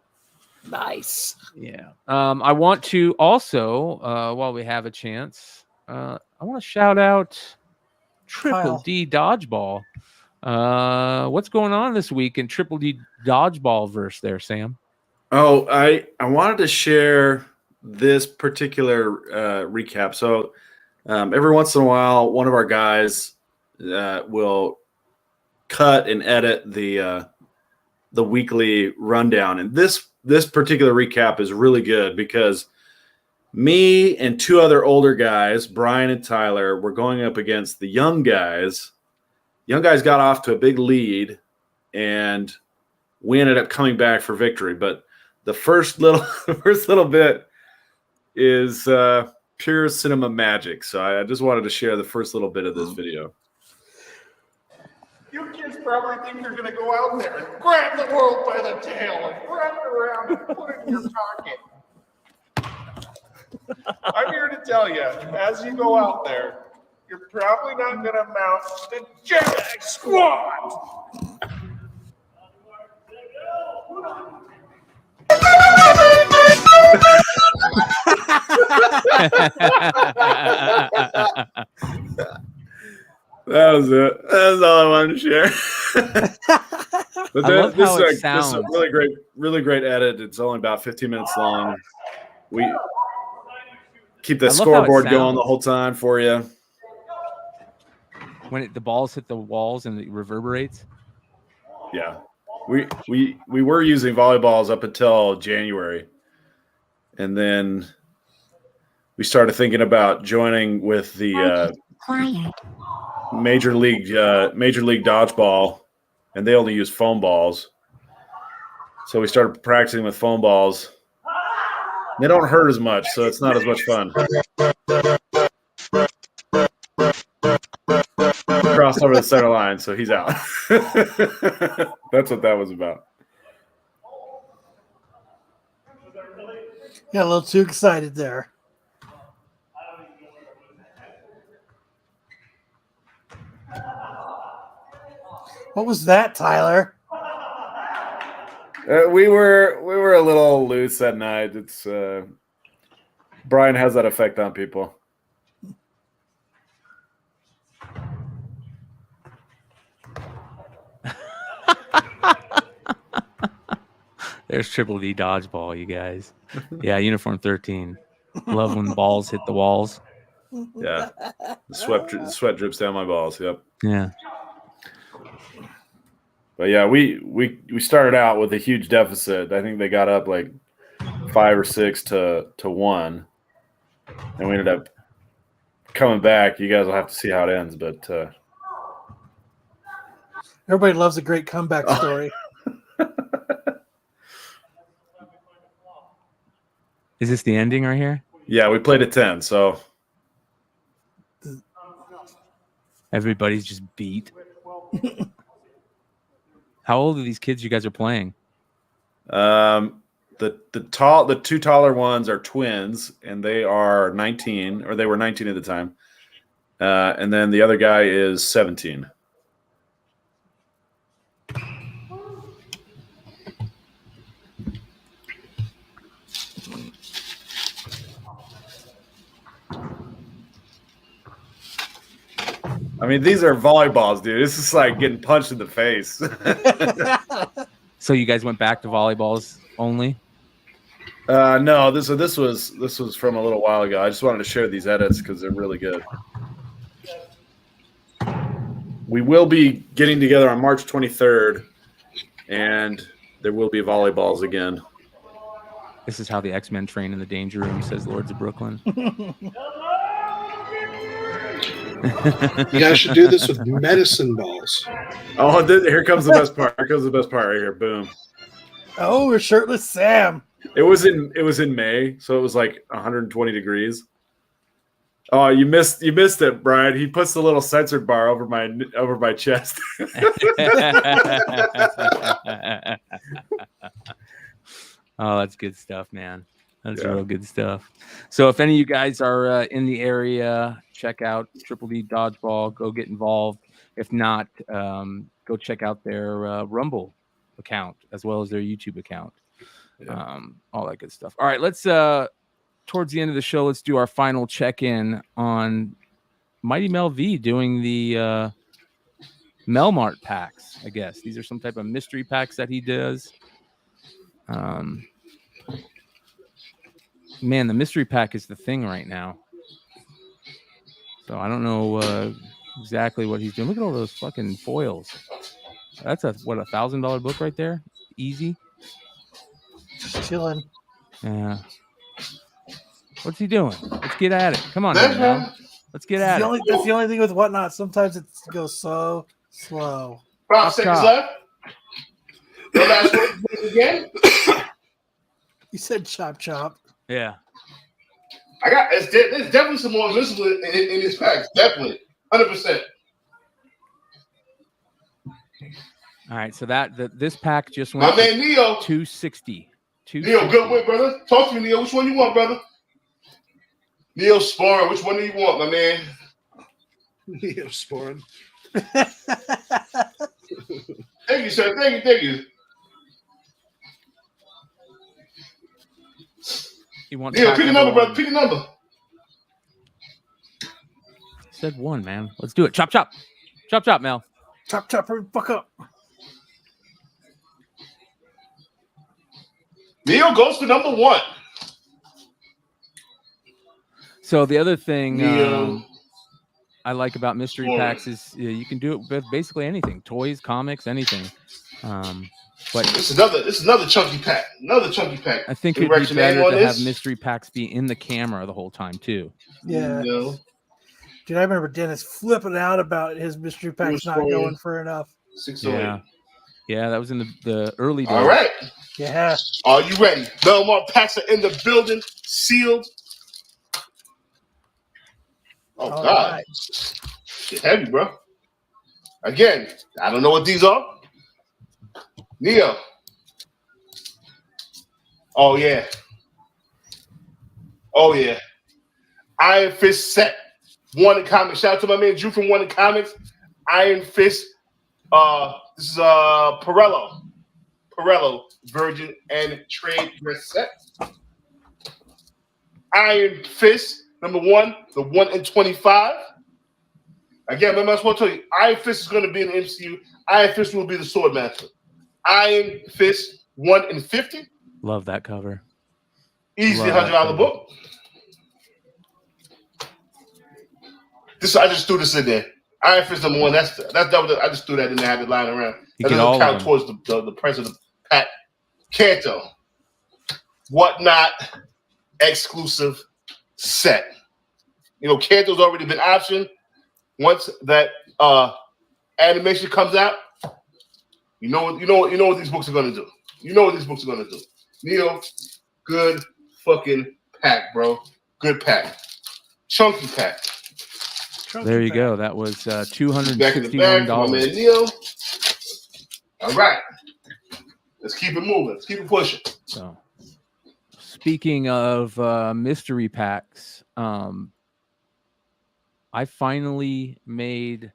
Nice. Yeah. I want to also, while we have a chance, I want to shout out Triple Kyle. D Dodgeball. What's going on this week in Triple D Dodgeball verse there, Sam? Oh, I wanted to share this particular recap. So every once in a while, one of our guys will cut and edit the weekly rundown, and this particular recap is really good because me and two other older guys, Brian and Tyler, were going up against the young guys. Young guys got off to a big lead, and we ended up coming back for victory. But the first little bit is pure cinema magic. So I just wanted to share the first little bit of this video. You kids probably think you're going to go out there and grab the world by the tail and wrap it around and put it in your pocket. I'm here to tell you, as you go out there, you're probably not going to mount the Jedi Squad. That was it. That's all I wanted to share. But this is a really great edit. It's only about 15 minutes long. We keep the scoreboard going the whole time for you. When the balls hit the walls and it reverberates. Yeah, we were using volleyballs up until January, and then we started thinking about joining with the Major League Dodgeball, and they only use foam balls. So we started practicing with foam balls. They don't hurt as much, so it's not as much fun. Crossed over the center line, so he's out. That's what that was about. Got a little too excited there. What was that, Tyler? We were a little loose that night. It's Brian has that effect on people. There's Triple D dodgeball, you guys. Yeah, uniform 13. Love when balls hit the walls. Yeah, the sweat drips down my balls. Yep. Yeah. But yeah, we started out with a huge deficit. I think they got up like 5 or 6 to 1, and we ended up coming back. You guys will have to see how it ends, but everybody loves a great comeback story. Is this the ending right here? Yeah, we played at 10, so everybody's just beat. How old are these kids you guys are playing? The two taller ones are twins, and they are 19, or they were 19 at the time. And then the other guy is 17. I mean, these are volleyballs, dude. This is like getting punched in the face. So you guys went back to volleyballs only? No, this was from a little while ago. I just wanted to share these edits because they're really good. We will be getting together on March 23rd, and there will be volleyballs again. This is how the X-Men train in the danger room, says Lords of Brooklyn. You guys should do this with medicine balls. Oh, here comes the best part. Here comes the best part right here. Boom. Oh, we're shirtless Sam. It was in May, so it was like 120 degrees. Oh, you missed it, Brian. He puts the little censored bar over my chest. Oh, that's good stuff, man. That's real good stuff. So if any of you guys are in the area, check out Triple D Dodgeball. Go get involved. If not, go check out their Rumble account as well as their YouTube account. All that good stuff. All right, let's towards the end of the show, let's do our final check-in on Mighty Mel V doing the Melmart packs. I guess these are some type of mystery packs that he does. Man, the mystery pack is the thing right now. So I don't know exactly what he's doing. Look at all those fucking foils. That's a $1,000 book right there. Easy. Just chilling. Yeah. What's he doing? Let's get at it. Come on, now. Let's get at it. That's the only thing with Whatnot. Sometimes it goes so slow. 5 seconds left. The last one again. You said chop chop. Yeah. There's definitely some more invincible in this pack. Definitely. 100%. All right, so this pack just My went man Neo. 260. Neo, good win, brother. Talk to me, Neo. Which one you want, brother? Neo Sporin. Which one do you want, my man? Neo Sporin. Thank you, sir. Thank you. You want Neo, pick a number, brother. Pick a number. Said 1, man. Let's do it. Chop, chop. Chop, chop, Mel. Chop, chop, fuck up. Neo goes to number 1. So the other thing I like about mystery packs is you can do it with basically anything. Toys, comics, anything. But this is another chunky pack. Another chunky pack. I think it'd be better to have mystery packs be in the camera the whole time too. Yeah. Dude, I remember Dennis flipping out about his mystery packs not going for enough. 608. Yeah, that was in the early days. All right. Yeah. Are you ready? Belmont packs are in the building, sealed. Oh, All God. right. Get heavy, bro. Again, I don't know what these are. Neo. Oh, yeah. Iron Fist set. One in comics. Shout out to my man Drew from One in Comics. Iron Fist. This is Pirello Virgin and Trade dress set. Iron Fist number 1, the 1 in 25. Again, remember I was going to tell you, Iron Fist is going to be in the MCU. Iron Fist will be the sword master. Iron Fist 1 in 50. Love that cover. Easy $100 book. I just threw this in there. Iron Fist number 1. That's I just threw that in there. I had it lying around. That doesn't count towards the price of the pack. Kanto. Whatnot exclusive set. Kanto's already been optioned. Once that animation comes out, you know what these books are gonna do. Neo, good fucking pack, bro. Good pack. Chunky pack. There you go. That was $261. My man Neo. All right. Let's keep it moving. Let's keep it pushing. So, speaking of mystery packs, I finally made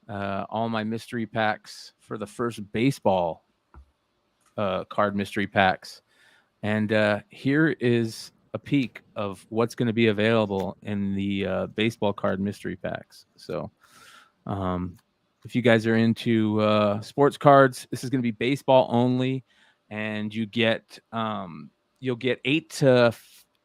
all my mystery packs for the first baseball card mystery packs. And here is a peek of what's going to be available in the baseball card mystery packs. So if you guys are into sports cards, this is going to be baseball only. And you get you'll get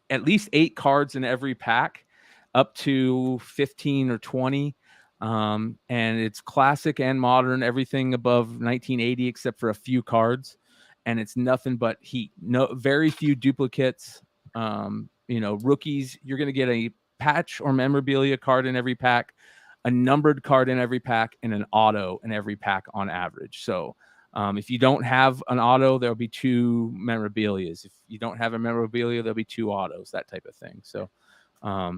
at least 8 cards in every pack, up to 15 or 20. And it's classic and modern, everything above 1980 except for a few cards. And it's nothing but heat. Very few duplicates. Rookies, you're going to get a patch or memorabilia card in every pack, a numbered card in every pack, and an auto in every pack on average. So if you don't have an auto, there'll be 2 memorabilias. If you don't have a memorabilia, there'll be 2 autos, that type of thing. So a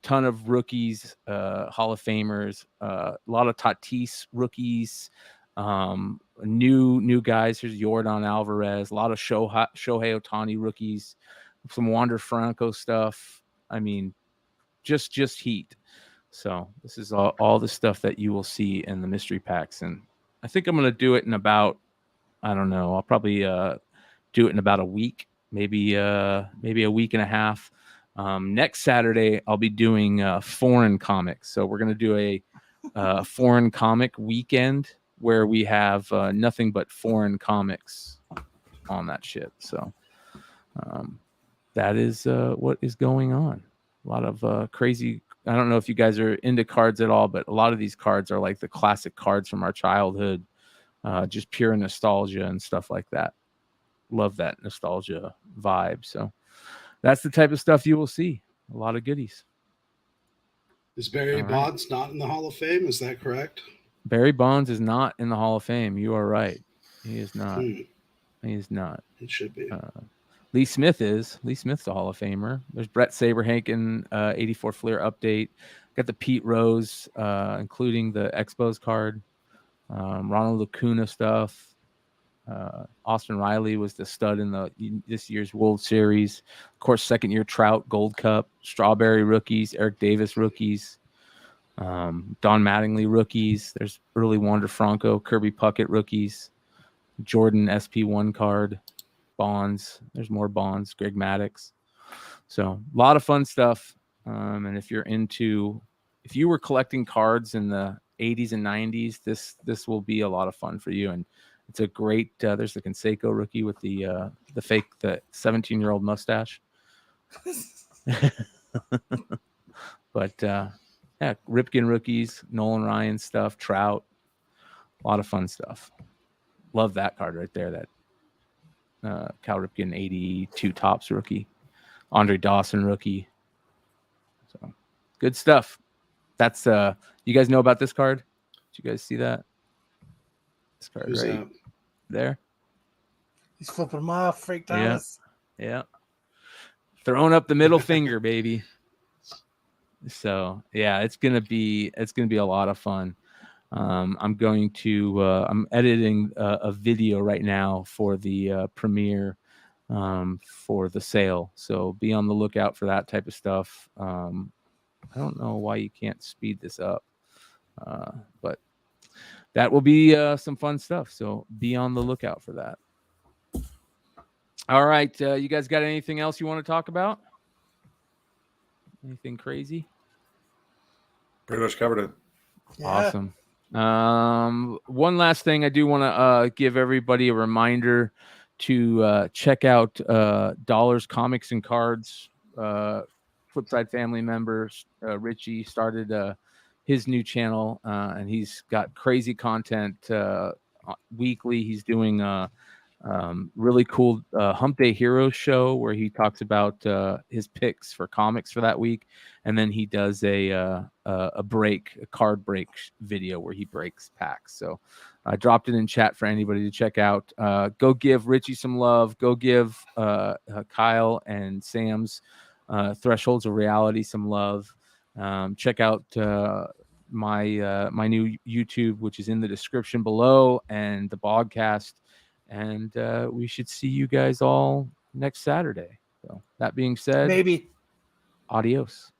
ton of rookies, Hall of Famers, a lot of Tatis rookies, new guys. Here's Yordan Alvarez, a lot of Shohei Ohtani rookies, some Wander Franco stuff. I mean, just heat. So this is all the stuff that you will see in the mystery packs. And I think I'm going to do it in about, I don't know, I'll probably do it in about a week, maybe a week and a half. Next Saturday, I'll be doing foreign comics. So we're going to do a foreign comic weekend where we have nothing but foreign comics on that shit. So that is what is going on. A lot of crazy. I don't know if you guys are into cards at all, but a lot of these cards are like the classic cards from our childhood. just pure nostalgia and stuff like that. Love that nostalgia vibe. So that's the type of stuff you will see. A lot of goodies. Is Barry All right. Bonds not in the Hall of Fame? Is that correct? Barry Bonds is not in the Hall of Fame. You are right. He is not. He is not. It should be. Lee Smith is. Lee Smith's a Hall of Famer. There's Brett Saberhagen, 84 Fleer update. Got the Pete Rose, including the Expos card. Ronald Acuna stuff. Austin Riley was the stud in this year's World Series. Of course, second year Trout Gold Cup, Strawberry rookies, Eric Davis rookies, Don Mattingly rookies. There's early Wander Franco, Kirby Puckett rookies, Jordan SP1 card, Bonds. There's more Bonds, Greg Maddux. So a lot of fun stuff. And if you were collecting cards in the 80s and 90s, this will be a lot of fun for you. And it's a great. There's the Canseco rookie with the 17-year-old mustache. But yeah, Ripken rookies, Nolan Ryan stuff, Trout, a lot of fun stuff. Love that card right there. That Cal Ripken 82 Topps rookie, Andre Dawson rookie. So good stuff. That's you guys know about this card? Did you guys see that? This card right there. He's flipping them off, freaked out. Yeah. Throwing up the middle finger, baby. So yeah, it's gonna be a lot of fun. I'm editing a video right now for the premiere for the sale. So be on the lookout for that type of stuff. I don't know why you can't speed this up, but that will be some fun stuff. So be on the lookout for that. All right. You guys got anything else you want to talk about? Anything crazy? Pretty much covered it. Yeah. Awesome. One last thing. I do want to give everybody a reminder to check out Dollars, Comics, and Cards. Flipside family members. Richie started his new channel, and he's got crazy content weekly. He's doing really cool Hump Day Heroes show where he talks about his picks for comics for that week, and then he does a card break video where he breaks packs. So I dropped it in chat for anybody to check out. Go give Richie some love. Go give Kyle and Sam's Thresholds of Reality some love. Check out my new YouTube, which is in the description below, and the podcast. And we should see you guys all next Saturday. So that being said, maybe. Adios.